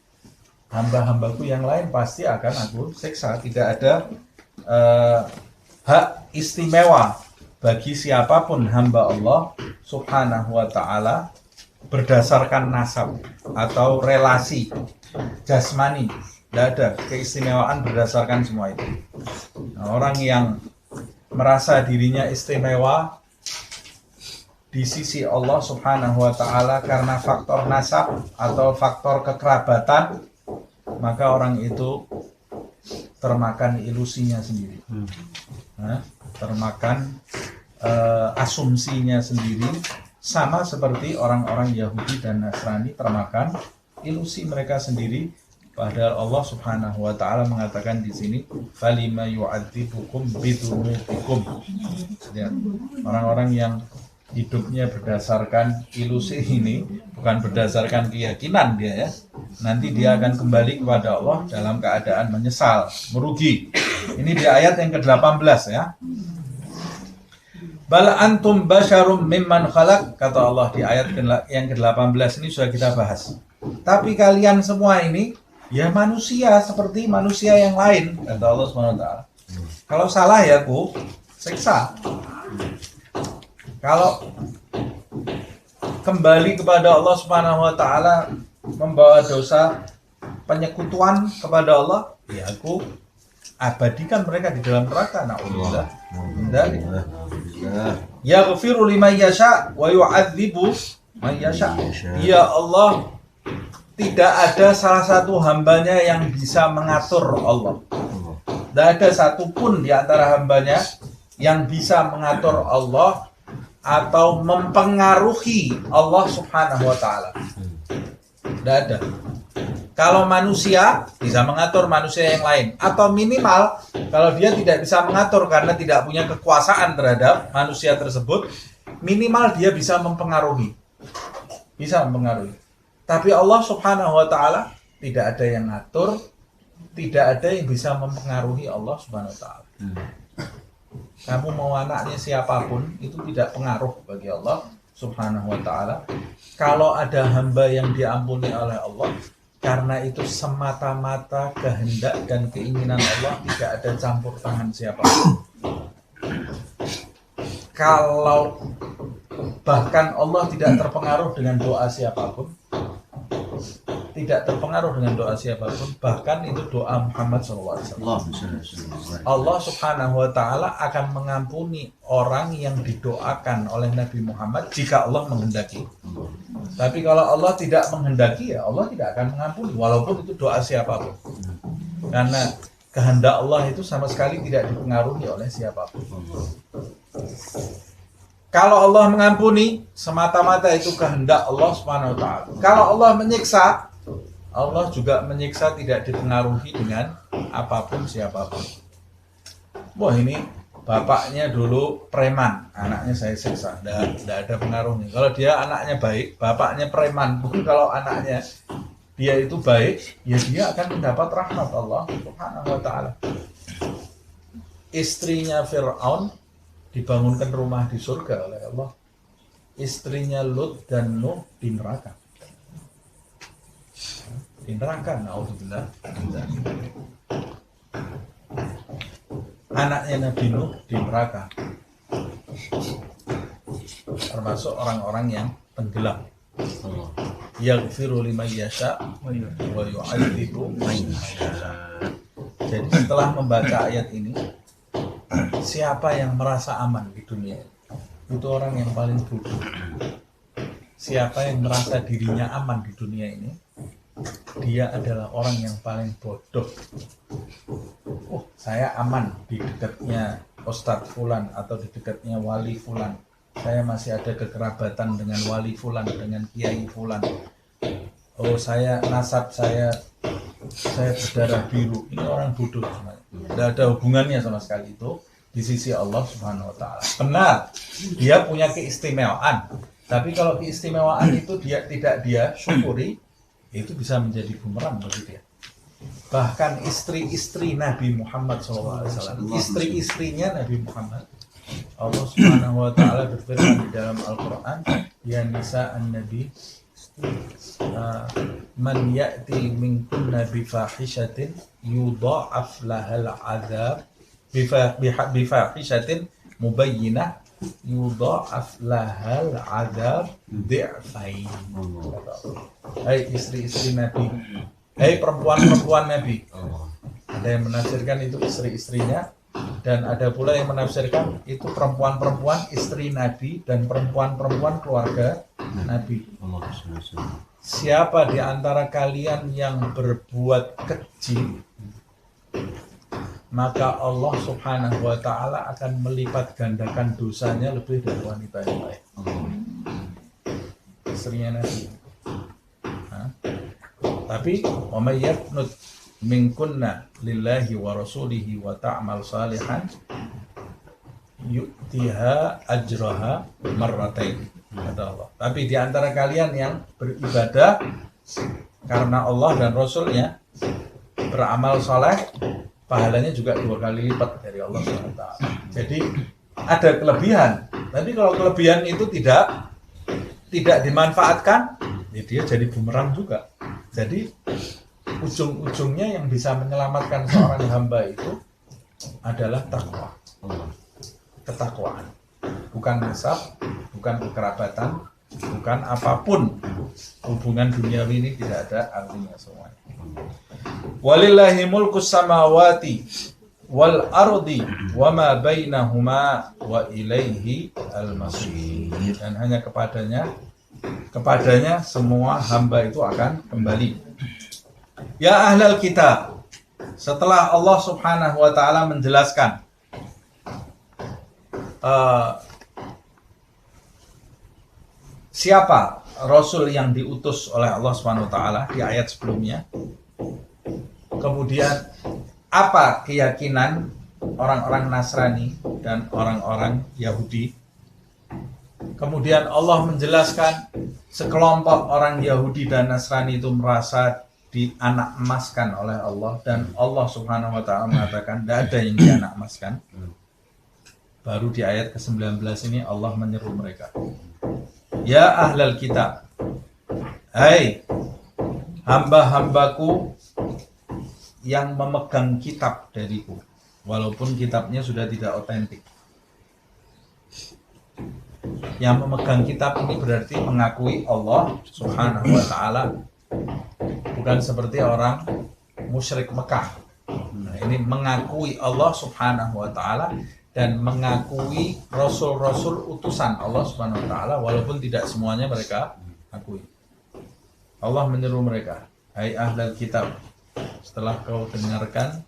hamba-hambaku yang lain, pasti akan aku siksa. Tidak ada hak istimewa bagi siapapun hamba Allah Subhanahu wa ta'ala berdasarkan nasab atau relasi jasmani. Tidak ada keistimewaan berdasarkan semua itu. Nah, orang yang merasa dirinya istimewa di sisi Allah Subhanahu wa ta'ala karena faktor nasab atau faktor kekerabatan, maka orang itu termakan ilusinya sendiri. Termakan asumsinya sendiri, sama seperti orang-orang Yahudi dan Nasrani termakan ilusi mereka sendiri. Padahal Allah Subhanahu wa ta'ala mengatakan di sini, "Falima yu'adzibukum bidzunubikum." Orang-orang yang hidupnya berdasarkan ilusi ini, bukan berdasarkan keyakinan dia ya, nanti dia akan kembali kepada Allah dalam keadaan menyesal, merugi. Ini di ayat yang ke-18 ya. Bal antum basyarum mimman khalaq, kata Allah di ayat yang ke-18 ini sudah kita bahas. Tapi kalian semua ini ya manusia seperti manusia yang lain, kata Allah SWT. Kalau salah ya aku siksa. Kalau kembali kepada Allah Subhanahu wa taala membawa dosa penyekutuan kepada Allah, ya aku abadikan mereka di dalam neraka. Na'udzubillah. Yaghfiru liman yasha wa yu'adzibu man yasha. Ya Allah, tidak ada salah satu hambanya yang bisa mengatur Allah. Tidak ada satupun di antara hambanya yang bisa mengatur Allah atau mempengaruhi Allah Subhanahu wa taala. Tidak ada. Kalau manusia bisa mengatur manusia yang lain, atau minimal kalau dia tidak bisa mengatur karena tidak punya kekuasaan terhadap manusia tersebut, minimal dia bisa mempengaruhi. Bisa mempengaruhi. Tapi Allah Subhanahu wa taala tidak ada yang ngatur, tidak ada yang bisa mempengaruhi Allah Subhanahu wa taala. Kamu mau anaknya siapapun itu tidak pengaruh bagi Allah Subhanahu wa taala. Kalau ada hamba yang diampuni oleh Allah, karena itu semata-mata kehendak dan keinginan Allah, tidak ada campur tangan siapapun. Kalau bahkan Allah tidak terpengaruh dengan doa siapapun, tidak terpengaruh dengan doa siapapun, bahkan itu doa Muhammad SAW. Allah Subhanahu wa taala akan mengampuni orang yang didoakan oleh Nabi Muhammad jika Allah menghendaki. Tapi kalau Allah tidak menghendaki, ya Allah tidak akan mengampuni walaupun itu doa siapapun. Karena kehendak Allah itu sama sekali tidak dipengaruhi oleh siapapun. Kalau Allah mengampuni, semata-mata itu kehendak Allah Subhanahu wa taala. Kalau Allah menyiksa, Allah juga menyiksa tidak dipengaruhi dengan apapun siapapun. Wah, ini bapaknya dulu preman, anaknya saya siksa, tidak ada pengaruhnya. Kalau dia anaknya baik, bapaknya preman pun kalau anaknya dia itu baik, ya dia akan mendapat rahmat Allah Subhanahu wa taala. Istrinya Fir'aun dibangunkan rumah di surga oleh Allah. Istrinya Lut dan Nuh di neraka. Di neraka, na'udzubillah. Anaknya Nabi Nuh di neraka. Termasuk orang-orang yang tenggelam. Yaghfiru liman yasha wa yu'adzibu man yasha. Jadi setelah membaca ayat ini, siapa yang merasa aman di dunia itu orang yang paling bodoh. Siapa yang merasa dirinya aman di dunia ini, dia adalah orang yang paling bodoh. Oh, saya aman di dekatnya Ustadz Fulan atau di dekatnya Wali Fulan. Saya masih ada kekerabatan dengan Wali Fulan, dengan Kiai Fulan. Oh, saya nasab saya berdarah biru. Ini orang bodoh sebenarnya. Tidak ada hubungannya sama sekali itu di sisi Allah Subhanahu wa taala. Benar, dia punya keistimewaan. Tapi kalau keistimewaan itu tidak dia syukuri, itu bisa menjadi bumerang bagi dia. Bahkan istri-istri Nabi Muhammad SAW, istri-istrinya Nabi Muhammad, Allah Subhanahu wa taala berfirman di dalam Al-Qur'an, ya nisa an-nabi man ya'ti minkunna bi fahishatin yudha'af lahal 'adzab bi fahishatin mubayyinah yudha'af lahal 'adzab dhi'fain. Hai istri-istri Nabi, hai perempuan-perempuan Nabi. Ada yang menafsirkan itu istri-istrinya, dan ada pula yang menafsirkan itu perempuan-perempuan istri Nabi dan perempuan-perempuan keluarga Nabi. Siapa di antara kalian yang berbuat keji, maka Allah Subhanahu wa taala akan melipat gandakan dosanya lebih dari wanita yang lain. Istrinya Nabi. Tapi wa may yaqnut minkunna lillahi wa rasulihi wa ta'mal salihan yu'tiha ajraha marratain, kata Allah. Tapi di antara kalian yang beribadah karena Allah dan Rasulnya, beramal soleh, pahalanya juga 2 kali lipat dari Allah SWT. Jadi ada kelebihan. Tapi kalau kelebihan itu tidak dimanfaatkan, ya dia jadi bumerang juga. Jadi ujung-ujungnya yang bisa menyelamatkan seorang hamba itu adalah takwa, ketakwaan, bukan nasab, bukan kekerabatan, bukan apapun. Hubungan duniawi ini tidak ada artinya semuanya. Walillahi mulkus samawati wal ardi wa ma bainahuma wa ilaihi al-masir. Dan hanya kepadanya semua hamba itu akan kembali. Ya ahlal kitab, setelah Allah Subhanahu wa taala menjelaskan siapa rasul yang diutus oleh Allah Subhanahu wa taala di ayat sebelumnya, kemudian apa keyakinan orang-orang Nasrani dan orang-orang Yahudi. Kemudian Allah menjelaskan sekelompok orang Yahudi dan Nasrani itu merasa dianak emaskan oleh Allah, dan Allah Subhanahu wa taala mengatakan tidak ada yang dianak emaskan. Baru di ayat ke-19 ini Allah menyeru mereka. Ya ahlal kitab, hai hamba-hambaku yang memegang kitab dariku, walaupun kitabnya sudah tidak otentik. Yang memegang kitab ini berarti mengakui Allah Subhanahu wa taala, bukan seperti orang musyrik Mekah. Nah, ini mengakui Allah Subhanahu wa taala dan mengakui rasul-rasul utusan Allah Subhanahu wa taala, walaupun tidak semuanya mereka akui. Allah menyeru mereka, hai ahlal kitab, setelah kau dengarkan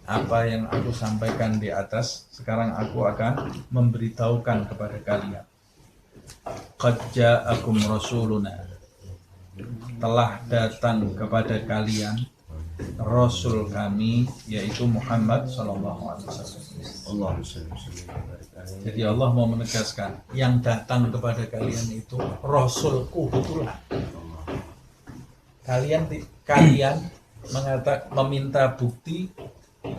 apa yang aku sampaikan di atas, sekarang aku akan memberitahukan kepada kalian. Qad ja'akum rasuluna, telah datang kepada kalian Rasul kami, yaitu Muhammad sallallahu alaihi wasallam. Jadi Allah mau menegaskan, yang datang kepada kalian itu Rasulku betulan. Kalian meminta bukti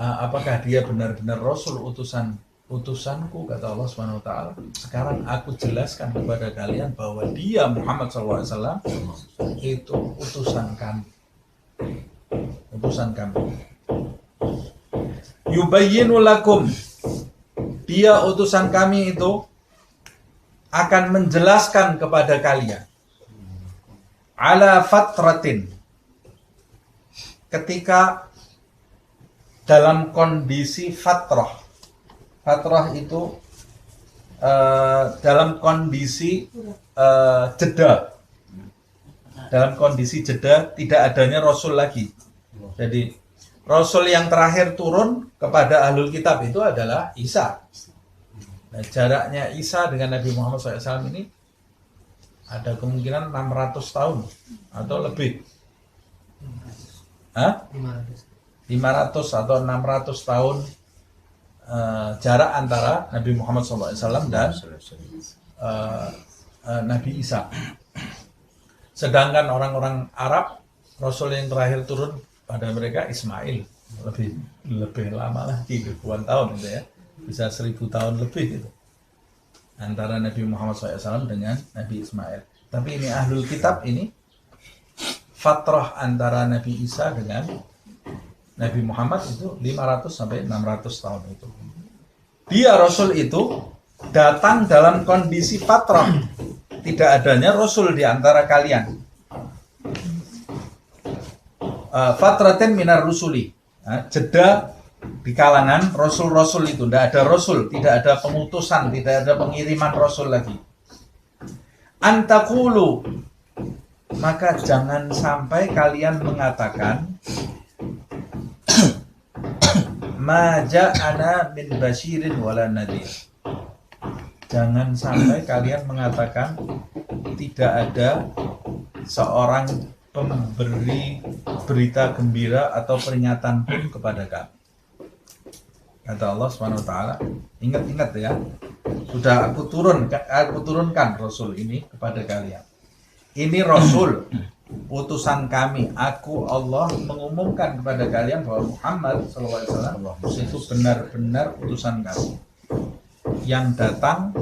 apakah dia benar-benar Rasul utusanku, kata Allah Subhanahu wa taala. Sekarang aku jelaskan kepada kalian bahwa dia Muhammad sallallahu alaihi wasallam itu utusan kami. Yubayyinu lakum, dia utusan kami itu akan menjelaskan kepada kalian ala fatratin, ketika dalam kondisi fatrah. Fatrah itu dalam kondisi jeda. Dalam kondisi jeda, tidak adanya Rasul lagi. Jadi Rasul yang terakhir turun kepada ahlul kitab itu adalah Isa. Nah, jaraknya Isa dengan Nabi Muhammad SAW ini ada kemungkinan 600 tahun atau lebih. 500 atau 600 tahun jarak antara Nabi Muhammad SAW dan Nabi Isa. Sedangkan orang-orang Arab, Rasul yang terakhir turun pada mereka Ismail, lebih lama lagi, ribuan tahun itu ya, bisa 1000 tahun lebih itu antara Nabi Muhammad SAW dengan Nabi Ismail. Tapi ini ahlul kitab ini fatrah antara Nabi Isa dengan Nabi Muhammad itu 500 sampai 600 tahun itu. Dia Rasul itu datang dalam kondisi fatrah, tidak adanya Rasul di antara kalian. Fatratin minar rusuli, jeda di kalangan Rasul-Rasul itu. Tidak ada Rasul, tidak ada pengutusan, tidak ada pengiriman Rasul lagi. Antakulu, maka jangan sampai kalian mengatakan ma ja'ana min basyirin wala nadir. Jangan sampai kalian mengatakan tidak ada seorang pemberi berita gembira atau peringatan pun kepada kami. Kata Allah Subhanahu wa taala, ingat-ingat ya. Sudah aku turunkan Rasul ini kepada kalian. Ini Rasul, utusan kami. Aku Allah mengumumkan kepada kalian bahwa Muhammad SAW itu benar-benar utusan kami. Yang datang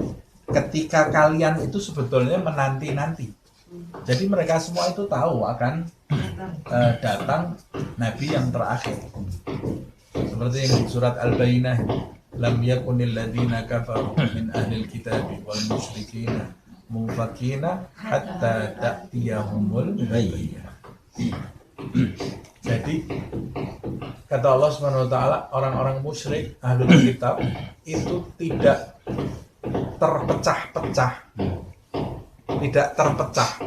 ketika kalian itu sebetulnya menanti-nanti. Jadi mereka semua itu tahu akan datang Nabi yang terakhir. Seperti yang di surat Al-Bayyinah, lam yakunil ladina kafaru min ahlil kitabi wal musyrikina munfakina hatta ta'tiyahumul bayyinah. Jadi kata Allah Subhanahu wa taala, orang-orang musyrik ahlul kitab itu tidak terpecah-pecah,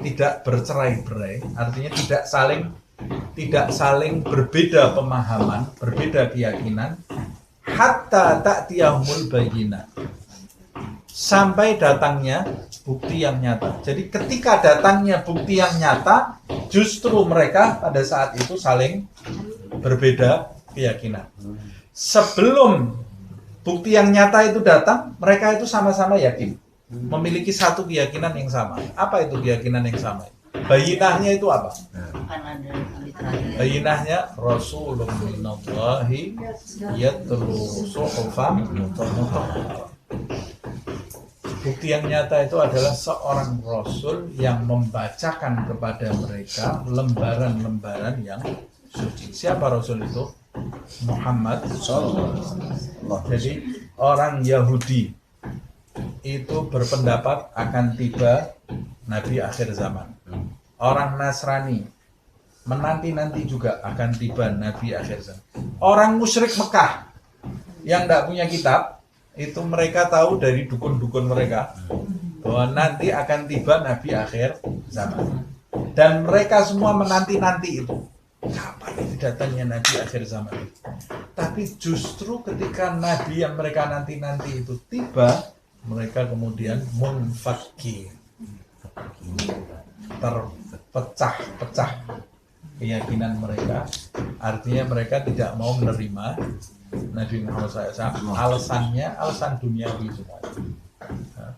tidak bercerai-berai, artinya tidak saling berbeda pemahaman, berbeda keyakinan, hatta ta'tiyahumul bayyinah, sampai datangnya bukti yang nyata. Jadi ketika datangnya bukti yang nyata, justru mereka pada saat itu saling berbeda keyakinan. Sebelum bukti yang nyata itu datang, mereka itu sama-sama yakin, memiliki satu keyakinan yang sama. Apa itu keyakinan yang sama? Bayinahnya itu apa? Bayinahnya Rasulun minallahi yatlu suhufan mutahharah. Bukti yang nyata itu adalah seorang Rasul yang membacakan kepada mereka lembaran-lembaran yang suci. Siapa Rasul itu? Muhammad SAW. Jadi orang Yahudi itu berpendapat akan tiba Nabi akhir zaman. Orang Nasrani menanti-nanti juga akan tiba Nabi akhir zaman. Orang musyrik Mekah yang tidak punya kitab, itu mereka tahu dari dukun-dukun mereka bahwa nanti akan tiba Nabi akhir zaman. Dan mereka semua menanti-nanti itu. Kapan itu datangnya Nabi akhir zaman? Tapi justru ketika Nabi yang mereka nanti-nanti itu tiba, mereka kemudian munfakir, terpecah-pecah keyakinan mereka. Artinya mereka tidak mau menerima Nabi Muhammad SAW. Alasan duniawi semua.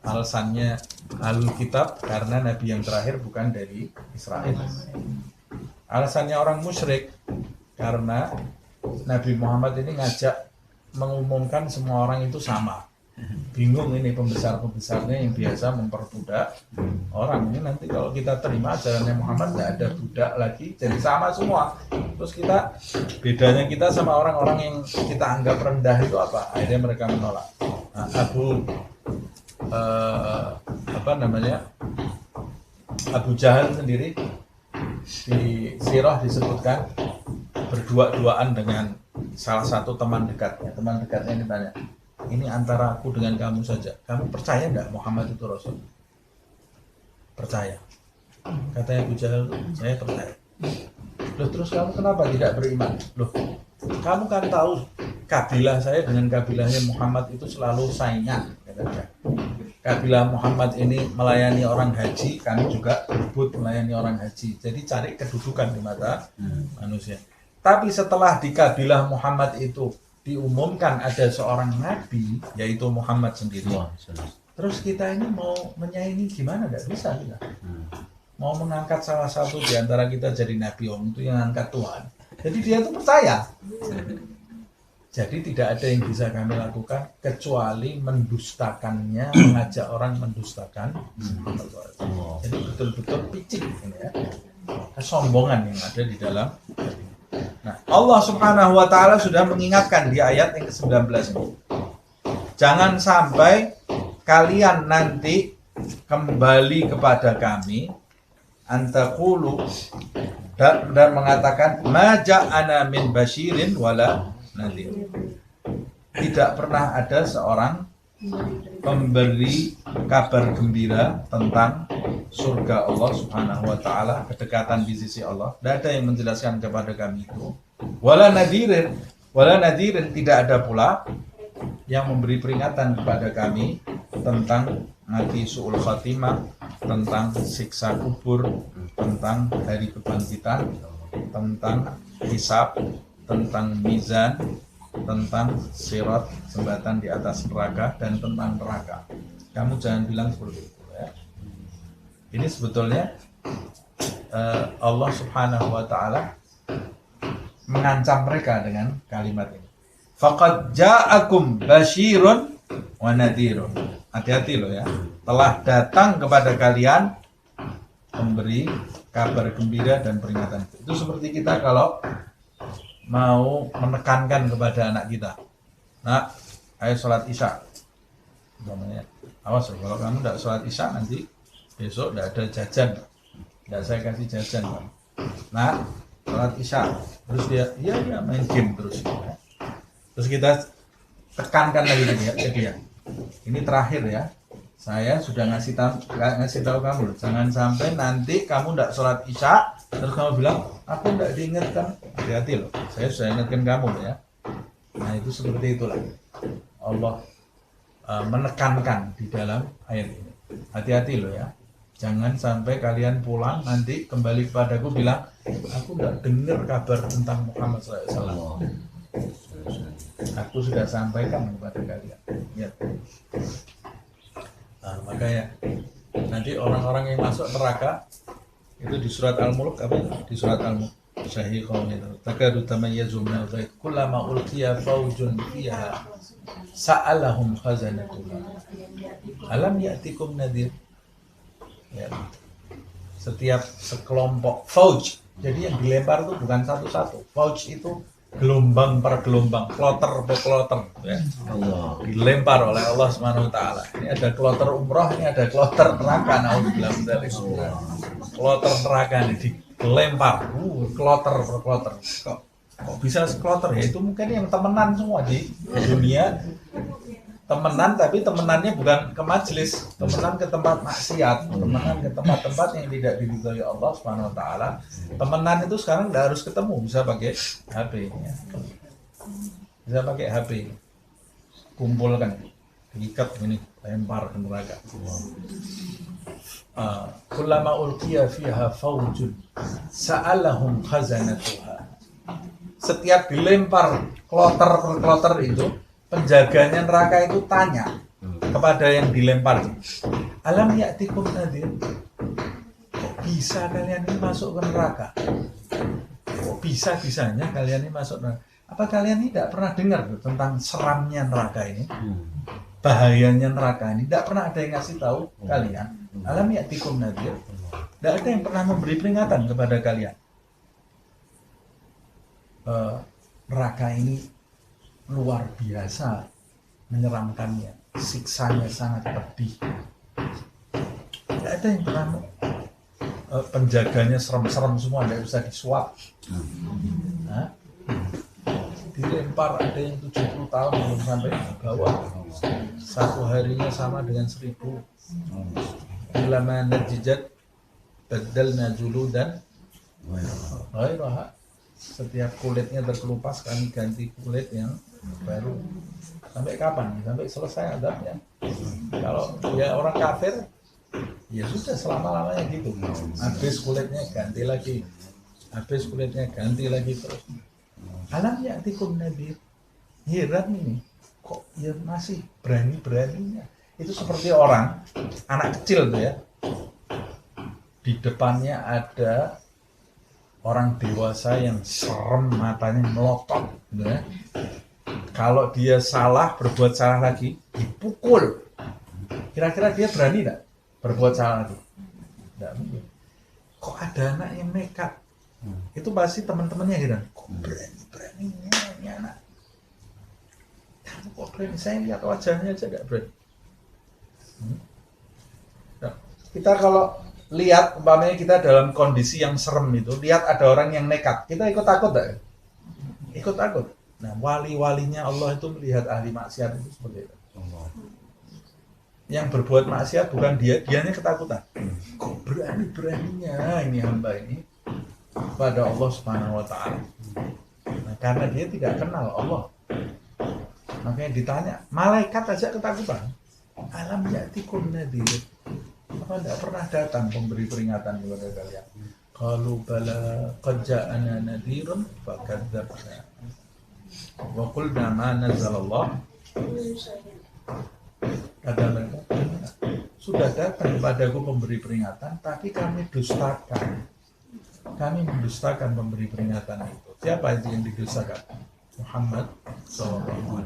Alasannya Ahlul Kitab karena Nabi yang terakhir bukan dari Israel. Alasannya orang musyrik karena Nabi Muhammad ini ngajak mengumumkan semua orang itu sama. Bingung ini pembesar-pembesarnya yang biasa memperbudak orang. Ini nanti kalau kita terima ajarannya Muhammad tidak ada budak lagi, jadi sama semua. Terus bedanya kita sama orang-orang yang kita anggap rendah itu apa? Akhirnya mereka menolak. Nah, Abu Jahal sendiri di sirah disebutkan berdua-duaan dengan salah satu teman dekatnya. Teman dekatnya ini tanya, ini antara aku dengan kamu saja. Kamu percaya enggak Muhammad itu Rasul? Percaya. Katanya Abu Jahal, saya percaya. Loh, terus kamu kenapa tidak beriman? Loh, kamu kan tahu kabilah saya dengan kabilahnya Muhammad itu selalu saingan. Katanya. Kabilah Muhammad ini melayani orang haji, kami juga berebut melayani orang haji. Jadi cari kedudukan di mata manusia. Tapi setelah di kabilah Muhammad itu diumumkan ada seorang nabi, yaitu Muhammad sendiri. Terus kita ini mau menyaingi gimana? Nggak bisa kita. Mau mengangkat salah satu di antara kita jadi nabi, itu yang angkat Tuhan. Jadi dia itu percaya. Jadi tidak ada yang bisa kami lakukan kecuali mendustakannya, mengajak orang mendustakan. Jadi betul-betul picik ini ya. Kesombongan yang ada di dalam. Nah, Allah Subhanahu wa taala sudah mengingatkan di ayat yang ke-19 ini. Jangan sampai kalian nanti kembali kepada kami antaqulu dan mengatakan ma ja'ana min basyirin wala nadhir. Tidak pernah ada seorang pemberi kabar gembira tentang surga Allah Subhanahu wa taala, kedekatan di sisi Allah. Tidak ada yang menjelaskan kepada kami itu. Wala nadirin, tidak ada pula yang memberi peringatan kepada kami tentang mati su'ul khatimah, tentang siksa kubur, tentang hari kebangkitan, tentang hisab, tentang mizan, tentang sirat, jembatan di atas neraka, dan tentang neraka. Kamu jangan bilang seperti itu ya. Ini sebetulnya Allah Subhanahu wa taala mengancam mereka dengan kalimat ini. Faqad ja'akum basyirun wa nadhirun. Hati-hati loh ya. Telah datang kepada kalian memberi kabar gembira dan peringatan. Itu seperti kita kalau mau menekankan kepada anak kita. Nah, ayo sholat isya. Namanya, awas loh, kalau kamu tidak sholat isya nanti besok tidak ada jajan. Tidak saya kasih jajan. Nah, sholat isya. Terus dia, iya main game terus. Terus kita tekankan lagi ke dia. Ini terakhir ya. Saya sudah ngasih tahu kamu, jangan sampai nanti kamu tidak sholat isya, terus kamu bilang, aku tidak diingatkan. Hati-hati loh, saya sudah ingatkan kamu ya. Nah itu seperti itulah Allah menekankan di dalam ayat ini. Hati-hati loh ya, jangan sampai kalian pulang nanti kembali kepadaku bilang, aku tidak dengar kabar tentang Muhammad SAW. Aku sudah sampaikan kepada kalian. Ya. Nah, makanya nanti orang-orang yang masuk neraka itu di surat Al-Mulk apa? Di surat Al-Mulk syahiqaun itu. Takadu tamayyazu min al-ghayb kullama ulqiya fawjun fiha sa'alahum khazanatuha. Alam ya'tikum nadhir. Ya. Setiap sekelompok fauj. Jadi yang dilempar itu bukan satu-satu. Fauj itu gelombang per gelombang, kloter per kloter ya. Allah dilempar oleh Allah Subhanahu wa taala. Ini ada kloter umroh, ini ada kloter neraka. Naudzubillah min dzalik. Kloter neraka ini dilempar, kloter per kloter. Kok bisa kloter ya? Itu mungkin yang temenan semua di dunia. Temenan, tapi temenannya bukan ke majelis, temenan ke tempat maksiat, temenan ke tempat-tempat yang tidak diridhoi Allah Subhanahu wa taala. Temenan itu sekarang tidak harus ketemu, bisa pakai HP ya. Bisa pakai HP. Kumpulkan, diikat ini, lempar ke neraka. Kullama ulqiya fiha fawjun sa'alahum khazanatuha. Setiap dilempar kloter per kloter itu, penjaganya neraka itu tanya kepada yang dilempar, alam ya'tikum nadhir, kok bisa kalian ini masuk ke neraka? Kok bisa-bisanya kalian ini masuk neraka? Apa kalian ini tidak pernah dengar tentang seramnya neraka ini? Bahayanya neraka ini? Tidak pernah ada yang ngasih tahu kalian? Alam ya'tikum nadhir, tidak ada yang pernah memberi peringatan kepada kalian. Neraka ini luar biasa menyeramkannya, siksanya sangat pedih. Tidak ada yang pernah penjaganya serem-serem semua, tidak bisa disuap. Nah, dilempar ada yang 70 tahun belum sampai ke bawah. Satu harinya sama dengan 1000. Bila mana jejat badalna juludan ghairaha. Setiap kulitnya terkelupas, kami ganti kulit yang baru. Sampai kapan? Sampai selesai adabnya. Kalau ya orang kafir, ya sudah selama-lamanya gitu. Habis kulitnya ganti lagi, habis kulitnya ganti lagi terus. Alam ya'tikum nadhir. Heran ini, kok ya masih berani-beraninya. Itu seperti orang, anak kecil tuh ya. Di depannya ada orang dewasa yang serem, matanya melotot gitu ya. Kalau dia salah, berbuat salah lagi, dipukul. Kira-kira dia berani tidak berbuat salah lagi? Tidak mungkin. Kok ada anak yang nekat? Itu pasti teman-temannya gitu. Kok berani-beraninya ini anak? Kamu kok berani? Saya lihat wajahnya aja tidak berani. Nah, kita kalau lihat, umpamanya kita dalam kondisi yang serem itu, lihat ada orang yang nekat, kita ikut takut tak? Ikut takut. Nah, wali-walinya Allah itu melihat ahli maksiat itu seperti itu. Yang berbuat maksiat bukan dianya ketakutan. Kok berani-beraninya ini hamba ini pada Allah Subhanahu wa taala. Nah, karena dia tidak kenal Allah. Makanya ditanya, malaikat aja ketakutan. Alam ya'tikum nadhir. Apa tidak pernah datang pemberi peringatan kepada kalian? Qalu bala qad ja'ana nadhirun fakadzdzabna. Wa qulna ma nazzalallah. Kata mereka, sudah datang kepadaku pemberi peringatan, tapi kami dustakan. Kami mendustakan pemberi peringatan itu. Siapa itu yang didustakan? Muhammad SAW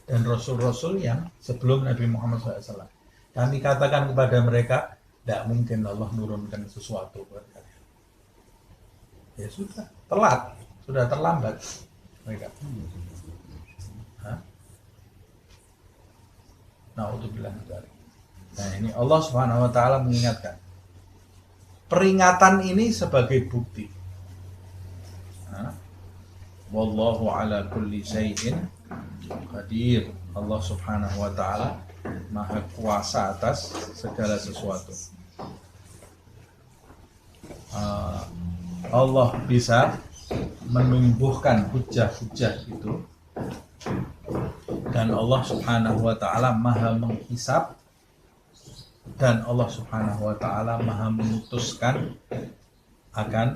dan Rasul-Rasul yang sebelum Nabi Muhammad SAW. Kami katakan kepada mereka, tidak mungkin Allah nurunkan sesuatu buat kalian. Ya sudah, telat, sudah terlambat mereka. Na'udzubillah min dzalik. Nah, ini Allah Subhanahu wa taala mengingatkan. Peringatan ini sebagai bukti. Wallahu ala kulli syai'in qadir. Allah Subhanahu wa taala Maha kuasa atas segala sesuatu. Allah bisa menumbuhkan hujah-hujah itu, dan Allah Subhanahu wa taala Maha menghisab, dan Allah Subhanahu wa taala Maha memutuskan akan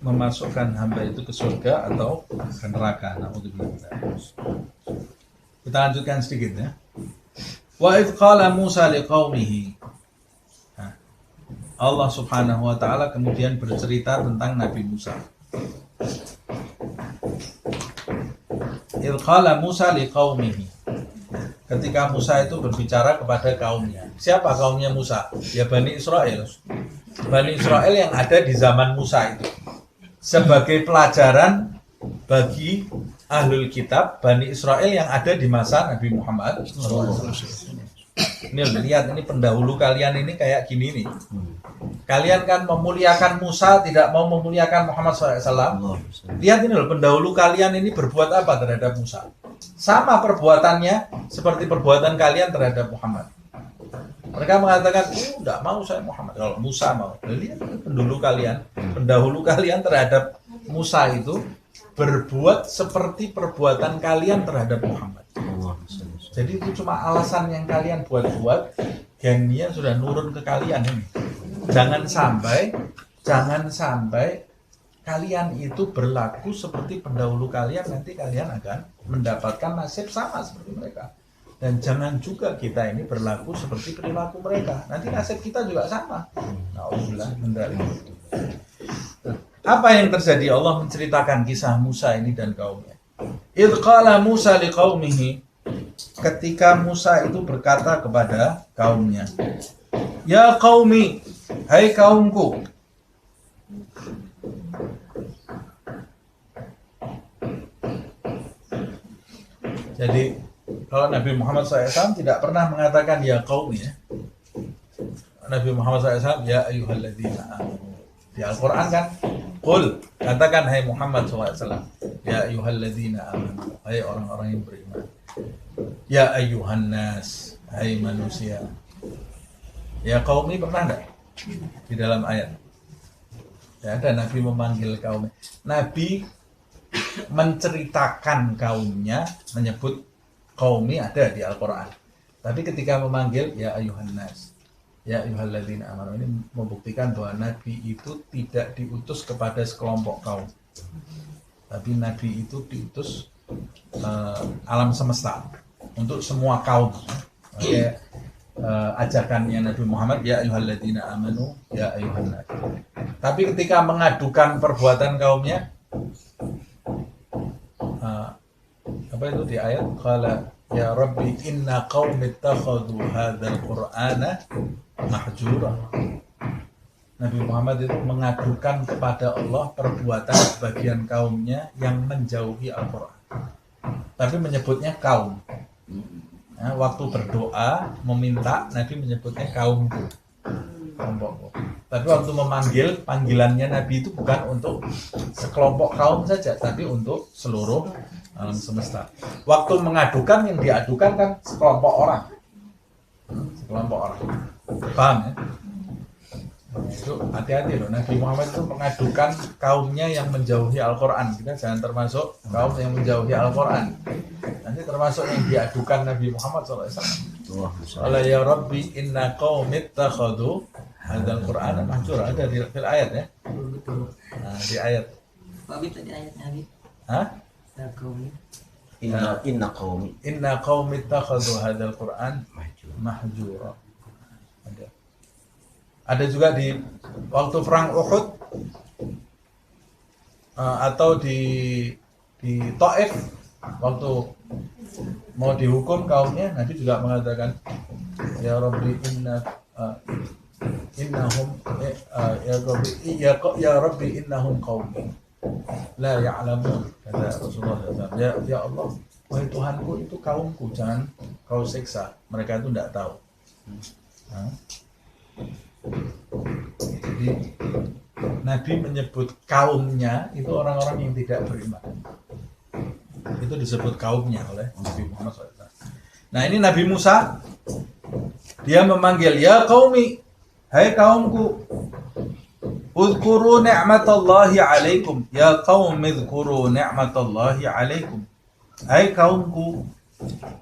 memasukkan hamba itu ke surga atau ke neraka. Kita lanjutkan sedikit ya. Wa idh qala Musa liqaumihi. Allah Subhanahu wa taala kemudian bercerita tentang Nabi Musa. Idh qala Musa liqaumihi. Ketika Musa itu berbicara kepada kaumnya. Siapa kaumnya Musa? Ya Bani Israel. Bani Israel yang ada di zaman Musa itu. Sebagai pelajaran bagi ahlul kitab Bani Israel yang ada di masa Nabi Muhammad. Ini lihat, ini pendahulu kalian ini kayak gini nih. Kalian kan memuliakan Musa, tidak mau memuliakan Muhammad SAW. Lihat ini loh, pendahulu kalian ini berbuat apa terhadap Musa? Sama perbuatannya seperti perbuatan kalian terhadap Muhammad. Mereka mengatakan, tidak mau saya Muhammad. Kalau Musa mau. Lihat pendahulu kalian terhadap Musa itu berbuat seperti perbuatan kalian terhadap Muhammad. Jadi itu cuma alasan yang kalian buat-buat, gengnya sudah nurun ke kalian ini. Jangan sampai kalian itu berlaku seperti pendahulu kalian, nanti kalian akan mendapatkan nasib sama seperti mereka. Dan jangan juga kita ini berlaku seperti perilaku mereka, nanti nasib kita juga sama. Na'udzubillah min dzalik. Apa yang terjadi? Allah menceritakan kisah Musa ini dan kaumnya. Idh qala Musa liqaumihi. Ketika Musa itu berkata kepada kaumnya, ya qaumi, hai kaumku, jadi kalau Nabi Muhammad SAW tidak pernah mengatakan ya qaumi ya. Nabi Muhammad SAW ya ayyuhalladzina amanu. Di Al-Quran kan, qul, katakan hai Muhammad SAW, ya ayyuhalladzina amanu, hai orang-orang yang beriman. Ya ayyuhan nas, hai manusia. Ya qaumi pernah enggak? Di dalam ayat. Ya, ada Nabi memanggil kaumnya. Nabi menceritakan kaumnya, menyebut qaumi ada di Al-Quran. Tapi ketika memanggil ya ayyuhan nas, ya ayyuhalladzina amanu, ini membuktikan bahwa Nabi itu tidak diutus kepada sekelompok kaum. Tapi Nabi itu diutus alam semesta, untuk semua kaum. Oke, ajakannya Nabi Muhammad ya ayyuhalladzina amanu ya ayyuhan nas. Tapi ketika mengadukan perbuatan kaumnya, apa itu di ayat, qala ya rabbi inna qaumi ittakhadhu hadzal qur'ana mahjura. Nabi Muhammad itu mengadukan kepada Allah perbuatan sebagian kaumnya yang menjauhi Al-Quran, tapi menyebutnya kaum. Nah, waktu berdoa meminta, Nabi menyebutnya kaumku, kelompokku. Tapi waktu memanggil, panggilannya Nabi itu bukan untuk sekelompok kaum saja, tapi untuk seluruh alam semesta. Waktu mengadukan, yang diadukan kan sekelompok orang. Paham ya? Itu hati-hati loh, Nabi Muhammad itu mengadukan kaumnya yang menjauhi Al-Quran. Kita jangan termasuk kaum yang menjauhi Al-Quran. Nanti termasuk yang diadukan Nabi Muhammad SAW. Qala ya Rabbi inna qaumi ittakhadhu hadzal Qur'ana mahjura. Ada di ayat ya. Nah, di ayat. Pak Bita di ayat Nabi. Hah? Inna qaumi Inna qaumi ittakhadhu hadzal Qur'an mahjura. Ada juga di waktu perang Uhud atau di Taif waktu mau dihukum kaumnya, Nabi juga mengatakan ya Rabbi innahum ya Rabbi innahum qaumi la ya'lamun, kata Rasulullah SAW. Ya Allah, wahai Tuhanku, itu kaumku, jangan kau siksa, mereka itu tidak tahu. Jadi Nabi menyebut kaumnya itu orang-orang yang tidak beriman. Itu disebut kaumnya oleh Nabi Muhammad SAW. Nah, ini Nabi Musa, dia memanggil, ya qaumi, hai kaumku, udhkuru ni'matallahi alaikum, ya qaumi udhkuru ni'matallahi alaikum. Hai kaumku,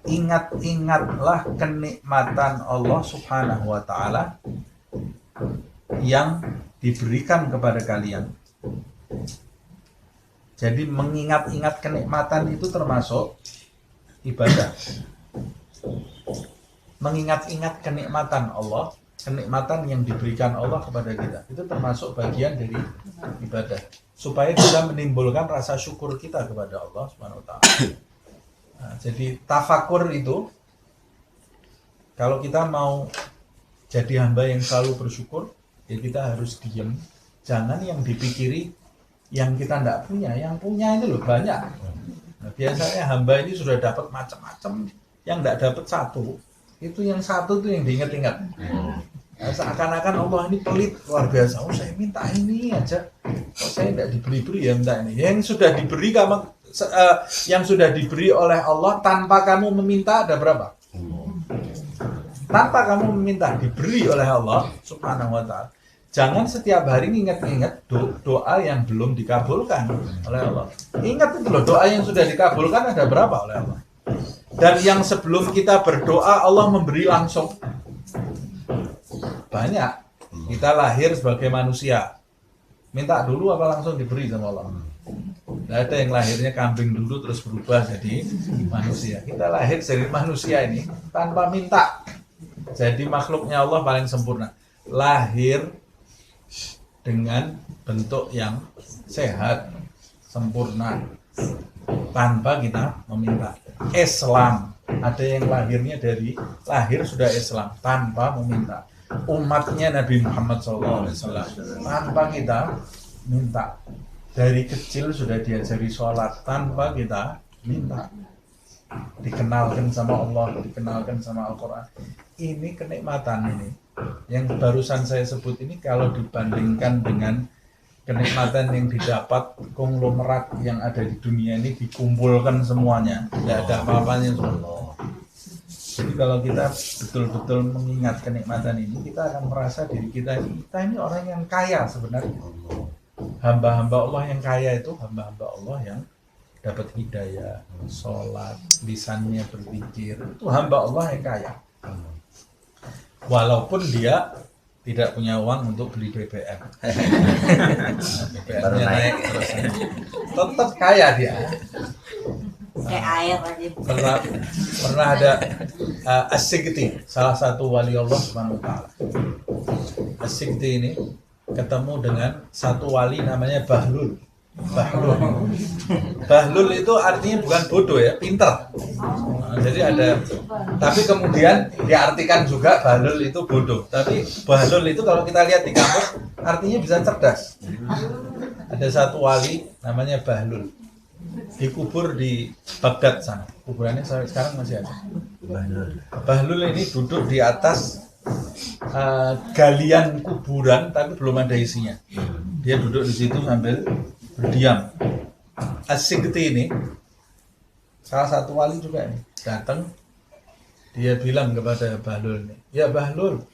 ingat-ingatlah kenikmatan Allah Subhanahu wa ta'ala yang diberikan kepada kalian. Jadi mengingat-ingat kenikmatan itu termasuk ibadah. Mengingat-ingat kenikmatan Allah, kenikmatan yang diberikan Allah kepada kita, itu termasuk bagian dari ibadah. Supaya kita menimbulkan rasa syukur kita kepada Allah Subhanahu wa ta'ala. Nah, jadi tafakur itu, kalau kita mau jadi hamba yang selalu bersyukur, ya kita harus diam. Jangan yang dipikiri yang kita tidak punya, yang punya ini loh banyak. Nah, biasanya hamba ini sudah dapat macam-macam, yang tidak dapat satu, itu yang satu itu yang diingat-ingat. Nah, seakan-akan Allah ini pelit luar biasa. Oh, saya minta ini aja, kok saya tidak diberi-beri ya minta ini. Yang sudah diberi yang sudah diberi oleh Allah tanpa kamu meminta ada berapa? Tanpa kamu meminta, diberi oleh Allah Subhanahu wa ta'ala. Jangan setiap hari ingat-ingat doa yang belum dikabulkan oleh Allah. Ingat itu loh, doa yang sudah dikabulkan ada berapa oleh Allah. Dan yang sebelum kita berdoa Allah memberi langsung. Banyak. Kita lahir sebagai manusia, minta dulu apa langsung diberi sama Allah? Tidak ada yang lahirnya kambing dulu terus berubah jadi manusia. Kita lahir dari manusia ini tanpa minta. Jadi makhluknya Allah paling sempurna. Lahir dengan bentuk yang sehat, sempurna, tanpa kita meminta. Islam, ada yang lahirnya dari lahir sudah Islam tanpa meminta. Umatnya Nabi Muhammad SAW tanpa kita minta. Dari kecil sudah diajari sholat tanpa kita minta. Dikenalkan sama Allah, dikenalkan sama Al-Quran. Ini kenikmatan ini yang barusan saya sebut ini, kalau dibandingkan dengan kenikmatan yang didapat konglomerat yang ada di dunia ini, dikumpulkan semuanya, tidak ada apa-apanya semua. Jadi kalau kita betul-betul mengingat kenikmatan ini, kita akan merasa diri kita ini orang yang kaya sebenarnya. Hamba-hamba Allah yang kaya itu hamba-hamba Allah yang dapat hidayah, sholat, lisannya berpikir, itu hamba Allah yang kaya. Walaupun dia tidak punya uang untuk beli BBM, BBM-nya naik terus, tetap kaya dia. Kayak air aja. Pernah ada As-Sigti, salah satu wali Allah Subhanahu wa ta'ala. As-Sigti ini ketemu dengan satu wali namanya Bahlul. Bahlul itu artinya bukan bodoh ya, pintar. Nah, jadi ada, tapi kemudian diartikan juga Bahlul itu bodoh. Tapi Bahlul itu kalau kita lihat di kamus artinya bisa cerdas. Ada satu wali namanya Bahlul, dikubur di Baghdad sana. Kuburannya sampai sekarang masih ada. Bahlul ini duduk di atas galian kuburan tapi belum ada isinya. Dia duduk di situ sambil berdiam. As-Sigti ini salah satu wali juga ini datang, dia bilang kepada Bahlul ini, ya Bahlul,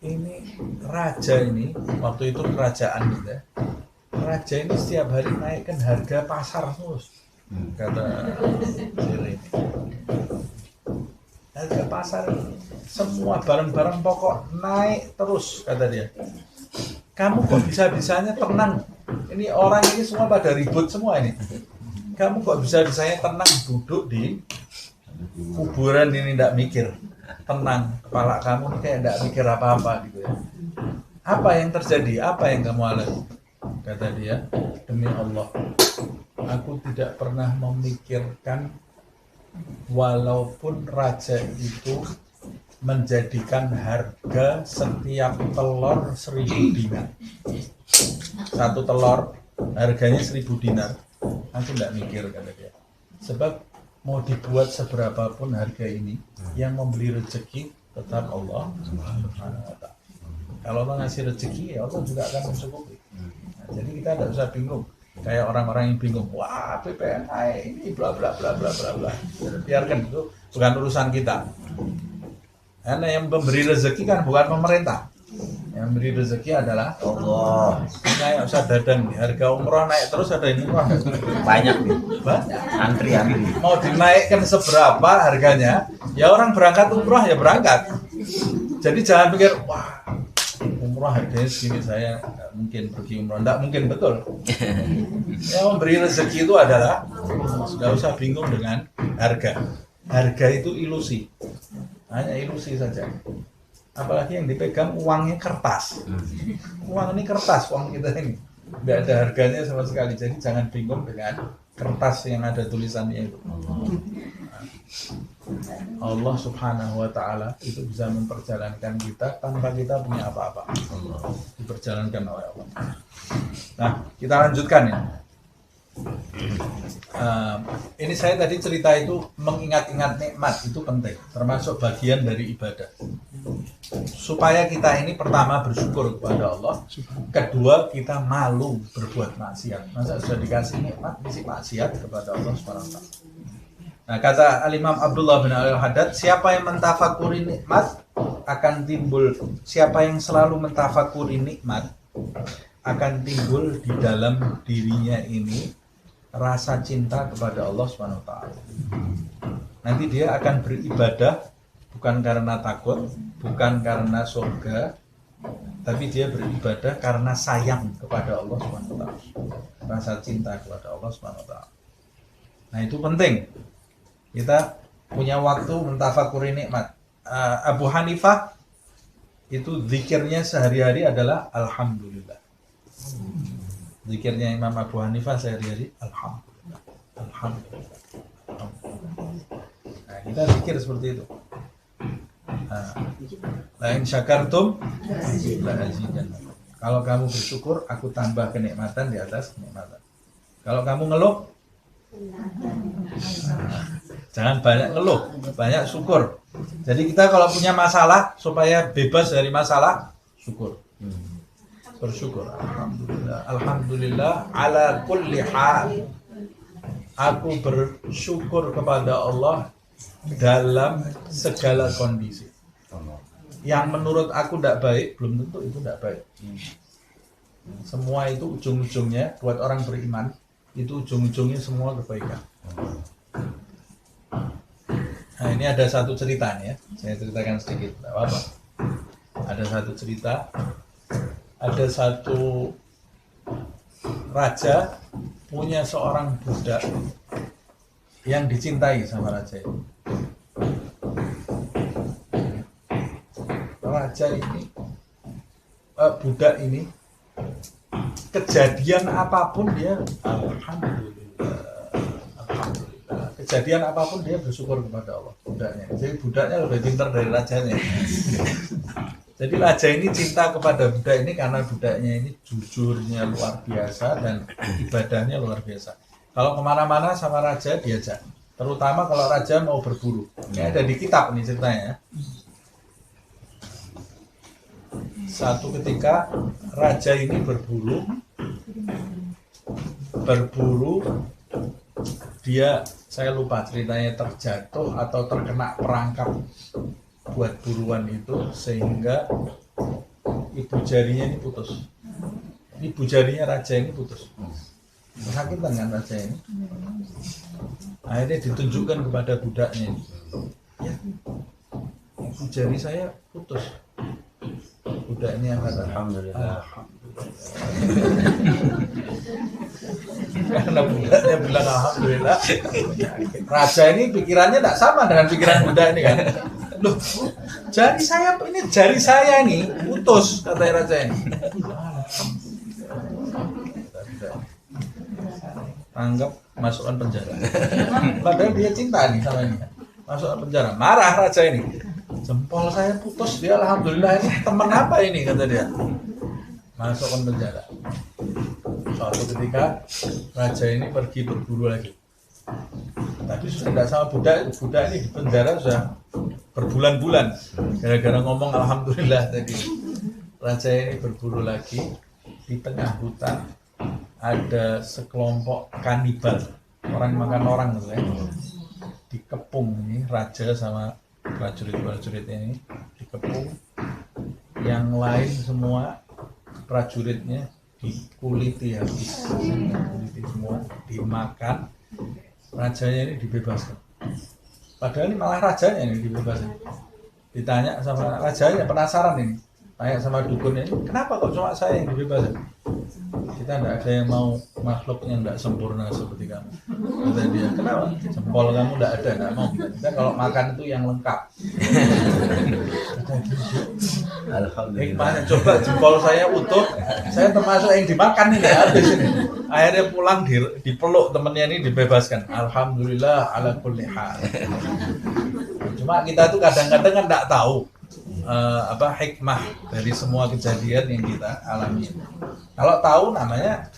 ini raja ini, waktu itu kerajaan gitu ya, raja ini setiap hari naikkan harga pasar terus, kata Siri. Harga pasar semua barang-barang pokok naik terus, kata dia. Kamu kok bisa-bisanya tenang? Ini orang ini semua pada ribut semua ini. kamu kok bisa saya tenang duduk di kuburan ini, tidak mikir, tenang, kepala kamu ini kayak tidak mikir apa-apa gitu ya. Apa yang terjadi? Apa yang kamu alami? Kata dia, demi Allah, aku tidak pernah memikirkan walaupun raja itu menjadikan harga setiap telur 1.000 dinar. Satu telur harganya 1.000 dinar. Aku tidak mikir, kata dia. Sebab mau dibuat seberapapun harga ini, yang memberi rezeki tetap Allah Subhanahu wa ta'ala. Kalau Allah ngasih rezeki, ya Allah juga akan mencukupi. Nah, jadi kita tidak usah bingung. Kayak orang-orang yang bingung, wah BPN naik ini bla bla bla bla bla bla. Biarkan, itu bukan urusan kita. Karena yang memberi rezeki kan bukan pemerintah. Yang memberi rezeki adalah Allah. Nggak usah dadang nih. Harga umroh naik terus, ada ini umroh Banyak nih. banyak. Antri. Mau dinaikkan seberapa harganya, ya orang berangkat umroh ya berangkat. Jadi jangan pikir, wah umroh harganya segini, saya nggak mungkin pergi umroh. Nggak mungkin, betul. Yang memberi rezeki itu adalah, nggak usah bingung dengan harga. Harga itu ilusi, hanya ilusi saja. Apalagi yang dipegang uangnya kertas. Uang ini kertas, uang kita ini nggak ada harganya sama sekali. Jadi jangan bingung dengan kertas yang ada tulisannya itu. Allah Subhanahu wa ta'ala itu bisa memperjalankan kita tanpa kita punya apa-apa. Diperjalankan oleh Allah. Nah, kita lanjutkan ya. Ini saya tadi cerita itu mengingat-ingat nikmat itu penting, termasuk bagian dari ibadah. Supaya kita ini pertama bersyukur kepada Allah, kedua kita malu berbuat maksiat. Masa sudah dikasih nikmat mesti maksiat kepada Allah SWT. Nah, kata Al-Imam Abdullah bin Al-Haddad, siapa yang mentafakuri nikmat akan timbul, siapa yang selalu mentafakuri nikmat akan timbul di dalam dirinya ini rasa cinta kepada Allah SWT. Nanti dia akan beribadah bukan karena takut, bukan karena surga, tapi dia beribadah karena sayang kepada Allah SWT. Rasa cinta kepada Allah SWT. Nah, itu penting. Kita punya waktu mentafakuri nikmat. Abu Hanifah itu zikirnya sehari-hari adalah Alhamdulillah. Zikirnya Imam Abu Hanifah sehari-hari Alhamdulillah. Alhamdulillah. Alhamdulillah. Nah, kita zikir seperti itu. La in syakartum la azidannakum. Kalau kamu bersyukur, aku tambah kenikmatan di atas kenikmatan. Kalau kamu ngeluh, jangan banyak ngeluh, banyak syukur. Jadi kita kalau punya masalah, supaya bebas dari masalah, syukur. Bersyukur. Alhamdulillah. Alhamdulillah ala kulli hal. Aku bersyukur kepada Allah dalam segala kondisi. Yang menurut aku tidak baik, belum tentu itu tidak baik. Semua itu ujung-ujungnya buat orang beriman, itu ujung-ujungnya semua kebaikan. Nah, ini ada satu cerita nih ya, saya ceritakan sedikit, tidak apa-apa. Ada satu cerita, ada satu raja punya seorang budak yang dicintai sama raja itu. Raja ini, budak ini, kejadian apapun dia Alhamdulillah, Alhamdulillah. Kejadian apapun dia bersyukur kepada Allah, budaknya. Jadi budaknya lebih pintar dari rajanya. Jadi raja ini cinta kepada budak ini karena budaknya ini jujurnya luar biasa dan ibadahnya luar biasa. Kalau kemana-mana sama raja diajak, terutama kalau raja mau berburu. Ini ada di kitab nih ceritanya. Satu ketika raja ini berburu, dia, saya lupa ceritanya, terjatuh atau terkena perangkap buat buruan itu sehingga ibu jarinya ini putus. Ibu jarinya raja ini putus. Kesakitan kan raja ini. Akhirnya ditunjukkan kepada budaknya ini. Ya, ibu jari saya putus. Budak ini yang kata Alhamdulillah. Karena budaknya bilang alhamdulillah. Raja ini pikirannya tidak sama dengan pikiran budak ini kan. Loh, jari saya ini putus, kata raja ini. Anggap masukkan penjara. Padahal dia cinta nih sama ini. Masukkan penjara. Marah raja ini. Jempol saya putus, dia alhamdulillah ini teman apa ini, kata dia. Masukkan penjara. Suatu ketika raja ini pergi berburu lagi. Tapi sudah tidak sama budak ini di penjara sudah berbulan-bulan. Gara-gara ngomong alhamdulillah tadi. Raja ini berburu lagi. Di tengah hutan ada sekelompok kanibal, orang makan orang gitu ya. Dikepung ini raja sama prajurit-prajurit ini dikepung. Yang lain semua prajuritnya dikuliti habis, dikuliti semua, dimakan. Rajanya ini dibebaskan. Padahal ini malah rajanya ini dibebaskan. Ditanya sama rajanya, penasaran ini. Tanya sama dukunnya, kenapa kok cuma saya yang dibebaskan? Kita tidak ada yang mau makhluk yang tidak sempurna seperti kamu. Kata dia, kenapa? Jempol kamu tidak ada, tidak mau. Kita kalau makan itu yang lengkap. Alhamdulillah. Hikmahnya, coba jempol saya utuh, saya termasuk yang dimakan ini habis ini. Akhirnya pulang dipeluk temennya ini dibebaskan. Alhamdulillah ala kulli hal. Cuma kita tuh kadang-kadang kan tidak tahu hikmah dari semua kejadian yang kita alami. Kalau tahu namanya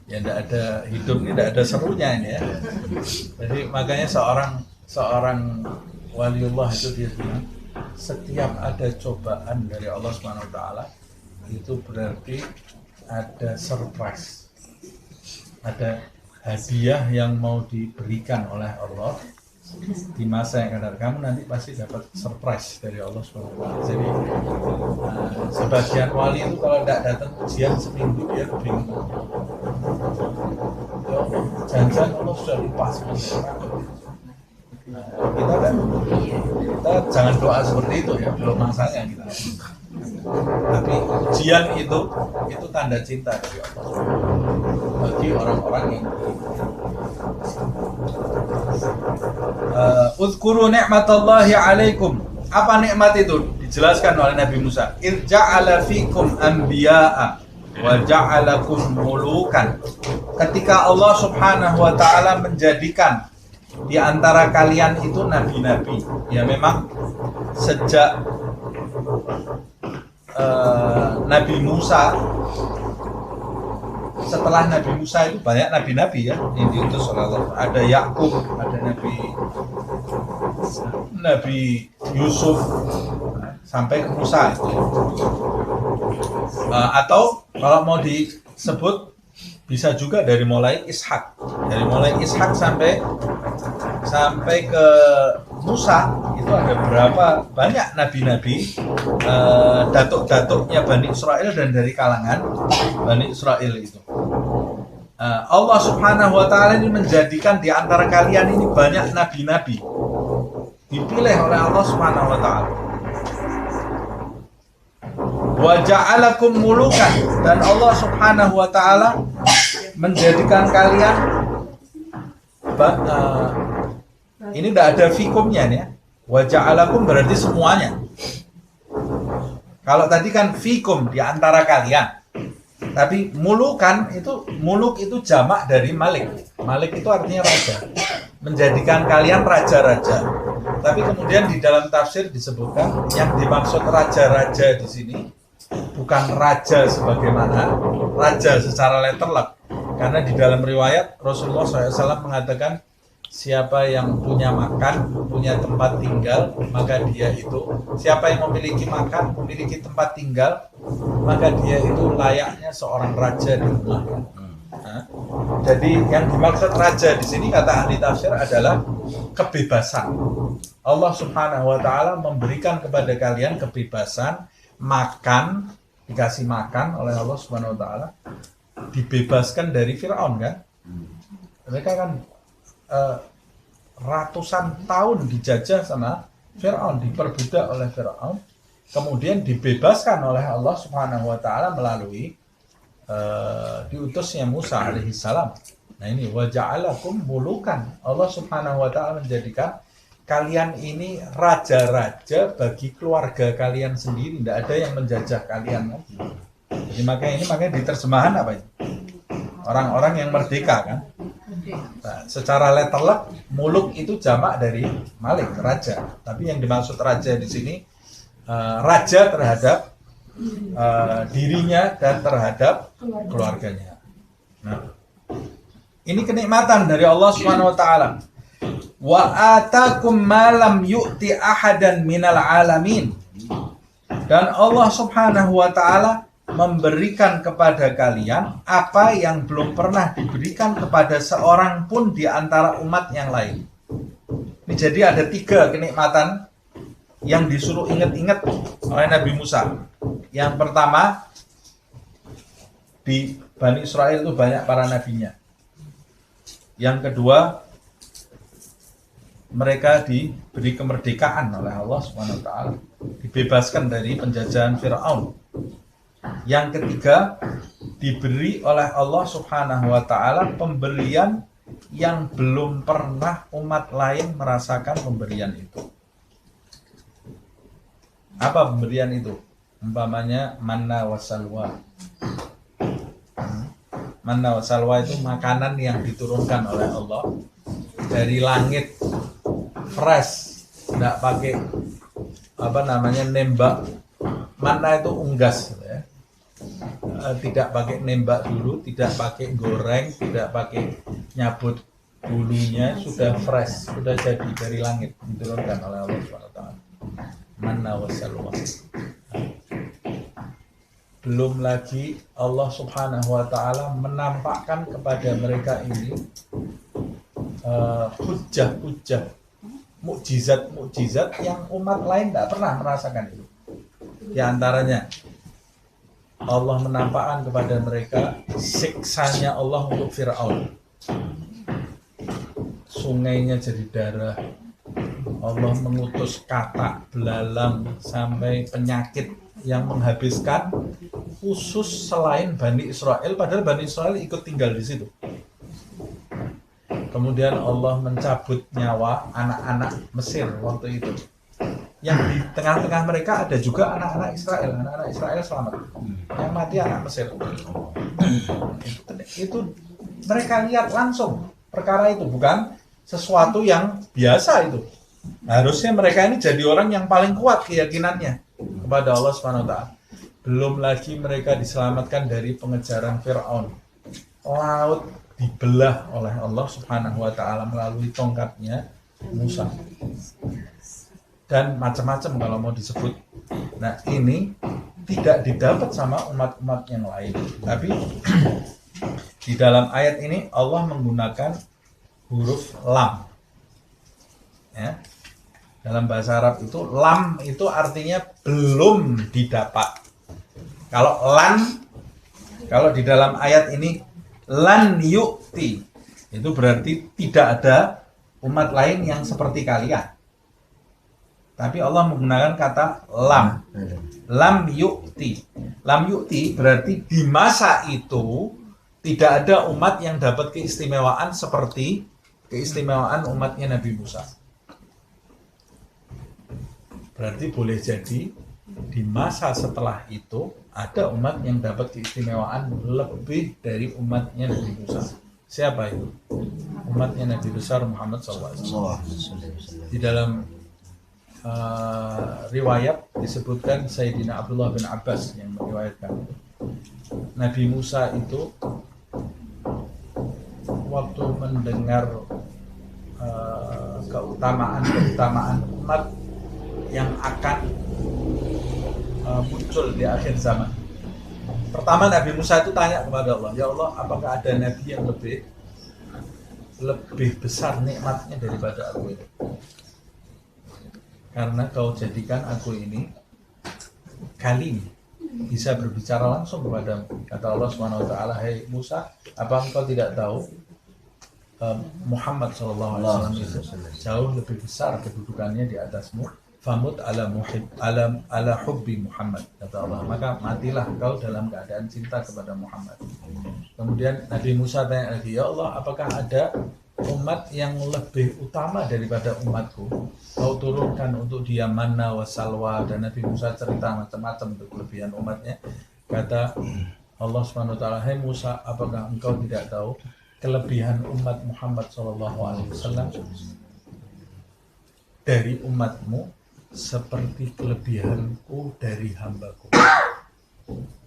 ya tidak ada hidup ini, tidak ada serunya ini ya. Jadi makanya seorang waliullah itu dia bilang, setiap ada cobaan dari Allah Subhanahu Wa Taala itu berarti ada surprise, ada hadiah yang mau diberikan oleh Allah di masa yang akan datang. Kamu nanti pasti dapat surprise dari Allah Subhanahu Wa Taala. Jadi sebagian wali itu kalau tidak datang ujian seminggu dia bingung. Ya Allah, jangan Allah sudah lupa sebenarnya. Kita jangan doa seperti itu ya, belum masanya kita. Tapi ujian itu tanda cinta dari Allah bagi orang-orang yang Uzkuru ni'matallahi alaikum. Apa nikmat itu? Dijelaskan oleh Nabi Musa. Irja'ala fikum anbiya'a wa ja'alakum mulukan. Ketika Allah Subhanahu wa taala menjadikan di antara kalian itu nabi-nabi. Ya memang sejak Nabi Musa, setelah Nabi Musa itu banyak nabi-nabi ya yang diutus oleh Allah. Ada Yakub, ada Nabi Yusuf sampai ke Musa itu. Atau kalau mau disebut bisa juga dari mulai Ishak. Dari mulai Ishak sampai ke Musa itu ada berapa banyak nabi-nabi, datuk-datuknya Bani Israel dan dari kalangan Bani Israel itu. Allah Subhanahu wa taala ini menjadikan di antara kalian ini banyak nabi-nabi dipilih oleh Allah Subhanahu wa taala. Wa ja'alakum mulukan, dan Allah Subhanahu wa taala menjadikan kalian ini tidak ada fikumnya nih ya. Wa ja'alakum berarti semuanya. Kalau tadi kan fikum di antara kalian. Tapi mulukan muluk itu jamak dari malik. Malik itu artinya raja. Menjadikan kalian raja-raja. Tapi kemudian di dalam tafsir disebutkan yang dimaksud raja-raja di sini bukan raja sebagaimana raja secara letterlek. Karena di dalam riwayat Rasulullah SAW mengatakan siapa yang punya makan, punya tempat tinggal, maka dia itu, siapa yang memiliki makan, memiliki tempat tinggal, maka dia itu layaknya seorang raja di rumahnya. Jadi yang dimaksud raja di sini kata ahli tafsir adalah kebebasan. Allah Subhanahu wa taala memberikan kepada kalian kebebasan makan, dikasih makan oleh Allah Subhanahu wa taala, dibebaskan dari Firaun kan? Mereka kan ratusan tahun dijajah sama Firaun, diperbudak oleh Firaun, kemudian dibebaskan oleh Allah Subhanahu wa taala melalui diutusnya Musa alaihissalam. Nah ini waja'alakum mulukan. Allah Subhanahu wa taala menjadikan kalian ini raja-raja bagi keluarga kalian sendiri, tidak ada yang menjajah kalian kan. Jadi makanya di terjemahan apa itu? Orang-orang yang merdeka kan. Nah, secara letterlek muluk itu jamak dari malik, raja. Tapi yang dimaksud raja di sini raja terhadap dirinya dan terhadap keluarganya. Nah, ini kenikmatan dari Allah Subhanahu wa taala. Wa atakum ma lam yu'ti ahadan minal alamin. Dan Allah Subhanahu wa taala memberikan kepada kalian apa yang belum pernah diberikan kepada seorang pun di antara umat yang lain. Ini jadi ada 3 kenikmatan yang disuruh ingat-ingat oleh Nabi Musa. Yang pertama, di Bani Israel itu banyak para nabinya. Yang kedua, mereka diberi kemerdekaan oleh Allah Subhanahu wa taala, dibebaskan dari penjajahan Firaun. Yang ketiga, diberi oleh Allah Subhanahu wa taala pemberian yang belum pernah umat lain merasakan pemberian itu. Apa pemberian itu? Umpamanya manna wa salwa. Manna wa salwa itu makanan yang diturunkan oleh Allah dari langit, fresh, tidak pakai nembak. Manna itu unggas ya. Tidak pakai nembak dulu, tidak pakai goreng, tidak pakai nyabut bulunya, sudah fresh, sudah jadi dari langit, diturunkan oleh Allah SWT. Manna wa salwa. Belum lagi Allah Subhanahu wa taala menampakkan kepada mereka ini hujjah-hujjah, mukjizat-mukjizat yang umat lain tidak pernah merasakan itu. Di antaranya Allah menampakkan kepada mereka siksanya Allah untuk Firaun. Sungainya jadi darah. Allah mengutus katak, belalang, sampai penyakit yang menghabiskan khusus selain Bani Israel, padahal Bani Israel ikut tinggal di situ. Kemudian Allah mencabut nyawa anak-anak Mesir waktu itu. Yang di tengah-tengah mereka ada juga anak-anak Israel. Anak-anak Israel selamat. Yang mati anak Mesir. Itu mereka lihat langsung perkara itu, bukan sesuatu yang biasa itu. Harusnya mereka ini jadi orang yang paling kuat keyakinannya kepada Allah SWT. Belum lagi mereka diselamatkan dari pengejaran Firaun. Laut dibelah oleh Allah Subhanahu wa taala melalui tongkatnya Musa. Dan macam-macam kalau mau disebut. Nah, ini tidak didapat sama umat-umat yang lain. Tapi di dalam ayat ini Allah menggunakan huruf lam. Ya. Dalam bahasa Arab itu lam itu artinya belum didapat. Kalau di dalam ayat ini lan yu'ti, itu berarti tidak ada umat lain yang seperti kalian. Tapi Allah menggunakan kata lam. Lam yu'ti. Lam yu'ti berarti di masa itu tidak ada umat yang dapat keistimewaan seperti keistimewaan umatnya Nabi Musa. Berarti boleh jadi di masa setelah itu ada umat yang dapat keistimewaan lebih dari umatnya Nabi Musa. Siapa itu? Umatnya Nabi besar Muhammad SAW. Di dalam riwayat disebutkan Sayyidina Abdullah bin Abbas yang meriwayatkan Nabi Musa itu waktu mendengar keutamaan umat yang akan muncul di akhir zaman. Pertama Nabi Musa itu tanya kepada Allah, ya Allah, apakah ada nabi yang lebih besar nikmatnya daripada aku ini? Karena kau jadikan aku ini kali bisa berbicara langsung kepadamu. Kata Allah Subhanahu wa taala, "Hai Musa, apa engkau tidak tahu Muhammad SAW itu jauh lebih besar kedudukannya di atasmu? Famut ala hubbi Muhammad." Kata Allah, maka matilah kau dalam keadaan cinta kepada Muhammad. Kemudian Nabi Musa tanya lagi, ya Allah, apakah ada umat yang lebih utama daripada umatku? Kau turunkan untuk dia manna wa salwa, dan Nabi Musa cerita macam-macam untuk kelebihan umatnya. Kata Allah SWT, hai Musa, apakah engkau tidak tahu kelebihan umat Muhammad SAW dari umatmu seperti kelebihanku dari hambaku.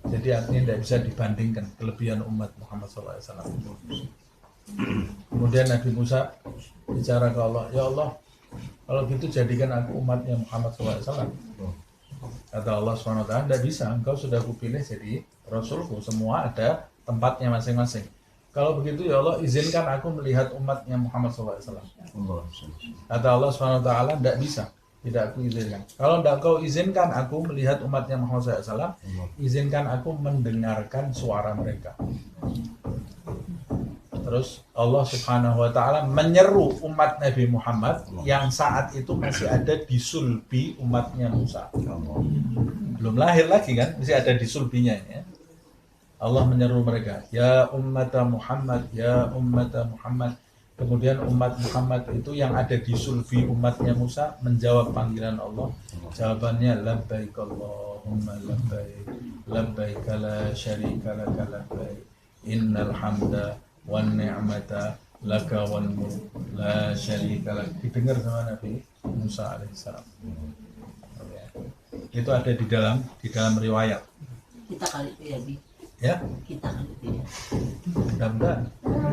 Jadi artinya tidak bisa dibandingkan kelebihan umat Muhammad SAW. Kemudian Nabi Musa bicara ke Allah, ya Allah, kalau gitu jadikan aku umatnya Muhammad SAW. Kata Allah SWT, tidak bisa, engkau sudah kupilih jadi Rasulku, semua ada tempatnya masing-masing. Kalau begitu ya Allah, izinkan aku melihat umatnya Muhammad SAW. Kata Allah SWT, tidak bisa, tidak aku izinkan. Kalau tidak kau izinkan aku melihat umatnya Muhammad SAW, izinkan aku mendengarkan suara mereka. Terus Allah Subhanahu wa Ta'ala menyeru umat Nabi Muhammad yang saat itu masih ada di sulbi umatnya Musa. Belum lahir lagi kan, masih ada di sulbinya ya. Allah menyeru mereka, ya ummata Muhammad, ya ummata Muhammad. Kemudian umat Muhammad itu yang ada di sulbi umatnya Musa menjawab panggilan Allah. Jawabannya labbaik Allahumma labbaik, labbaik la syarika laka labbaik, innal hamda wan ni'mata laka wal mulk la syarika lak. Didengar sama Nabi Musa alaihissalam. Itu ada di dalam riwayat. Kita kali itu ya, Bi. Ya, Kita kali itu ya. mudah-mudahan.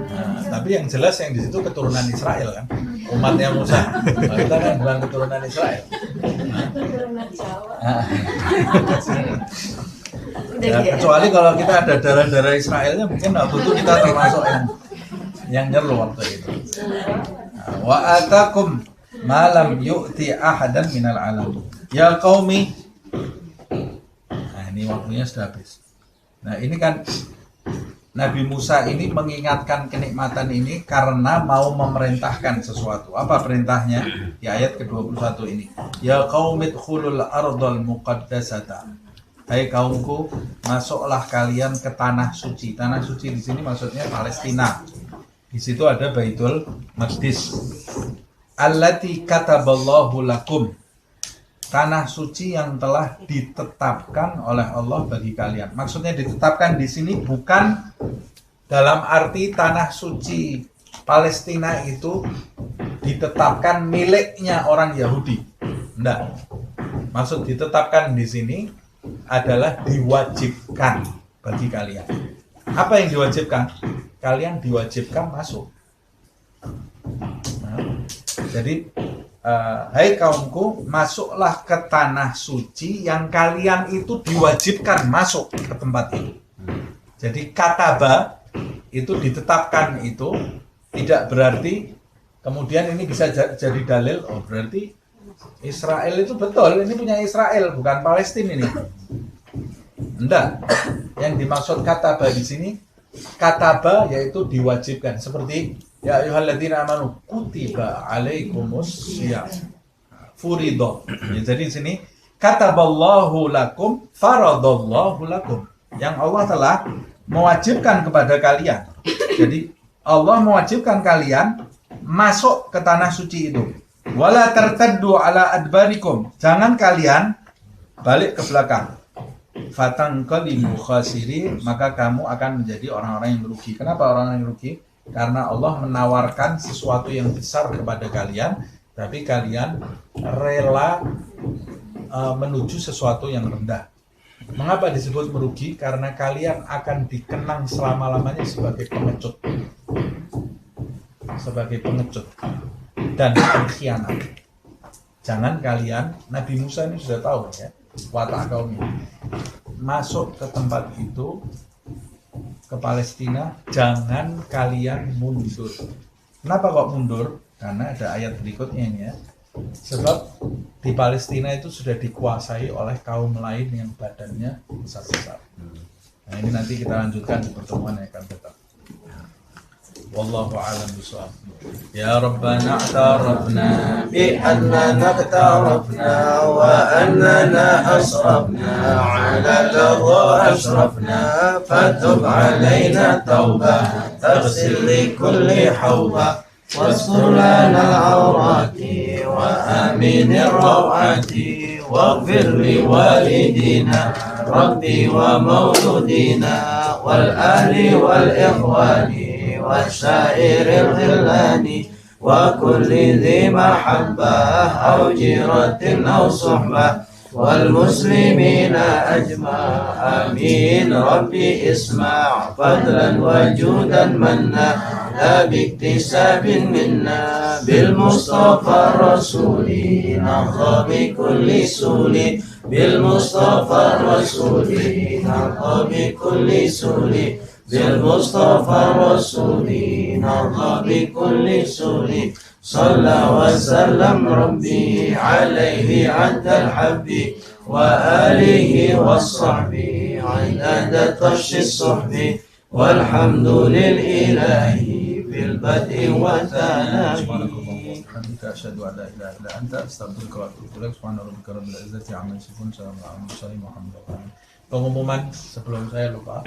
Nah, tapi yang jelas yang di situ keturunan Israel kan, umatnya Musa. Nah, kita kan bukan keturunan Israel. Nah, ya, kecuali kalau kita ada darah-darah Israelnya, mungkin waktu itu kita termasuk yang nyeru waktu itu. Nah, wa atakum malam yu'ti ahadan minal alam. Ya qaumi. Nah, ini waktunya sudah habis. Nah, ini kan Nabi Musa ini mengingatkan kenikmatan ini karena mau memerintahkan sesuatu. Apa perintahnya? Di ayat ke-21 ini. Ya qaumit khulul ardal muqaddasata. Hai kaumku, masuklah kalian ke tanah suci. Tanah suci di sini maksudnya Palestina. Di situ ada Baitul Maqdis. Allati kataballahu lakum. Tanah suci yang telah ditetapkan oleh Allah bagi kalian. Maksudnya ditetapkan di sini bukan dalam arti tanah suci Palestina itu ditetapkan miliknya orang Yahudi. Enggak. Maksud ditetapkan di sini adalah diwajibkan bagi kalian. Apa yang diwajibkan? Kalian diwajibkan masuk. Nah, jadi hai kaumku, masuklah ke tanah suci yang kalian itu diwajibkan masuk ke tempat itu. Jadi kataba itu ditetapkan itu tidak berarti kemudian ini bisa jadi dalil, oh berarti Israel itu betul, ini punya Israel, bukan Palestina ini. Enggak. Yang dimaksud kataba di sini, kataba yaitu diwajibkan, seperti ya ayyuhalladzina amanu kutiba alaikumus syiyam furido. Ya, jadi di sini kataballahu lakum faradallahu lakum. Yang Allah telah mewajibkan kepada kalian. Jadi Allah mewajibkan kalian masuk ke tanah suci itu. Wala tartaddu ala adbarikum. Jangan kalian balik ke belakang. Fatanqalibu khasirin, maka kamu akan menjadi orang-orang yang merugi. Kenapa orang-orang yang merugi? Karena Allah menawarkan sesuatu yang besar kepada kalian, tapi kalian rela menuju sesuatu yang rendah. Mengapa disebut merugi? Karena kalian akan dikenang selama-lamanya sebagai pengecut. Sebagai pengecut dan pengkhianat. Jangan kalian, Nabi Musa ini sudah tahu ya, watak kaum ini. Masuk ke tempat itu, ke Palestina, jangan kalian mundur. Kenapa kok mundur? Karena ada ayat berikutnya ini ya. Sebab di Palestina itu sudah dikuasai oleh kaum lain yang badannya besar-besar. Nah, ini nanti kita lanjutkan di pertemuan yang akan datang. Wallahu a'lam bishawab. Ya Rabbana i'tarafna بأننا اقترفنا وأننا أسرفنا على لظى أشرفنا فتب علينا توبة تغسل لكل حوبة واستر لنا العورات وآمن الروعات واغفر لوالدينا ربي ومولودينا والأهل والإخوان وسائر الغلان وكل ذي محبة أو جيرة أو صحبة والمسلمين أجمع آمين ربي اسمع فضلا وجودا منا لا باكتساب منا بالمصطفى الرسول نرضى بكل سول بالمصطفى الرسول نرضى بكل سول بالمصطفى الرسول نرضى بكل سول صلى وسلم ربي عليه عند الحب وآله والصحب عدد طش الصحب والحمد للإله في البدء والثناء. أشهد أن لا إله إلا أنت أستغفرك وأتوب إليك. سبحان ربك رب العزة عما يصفون. Pengumuman sebelum saya lupa.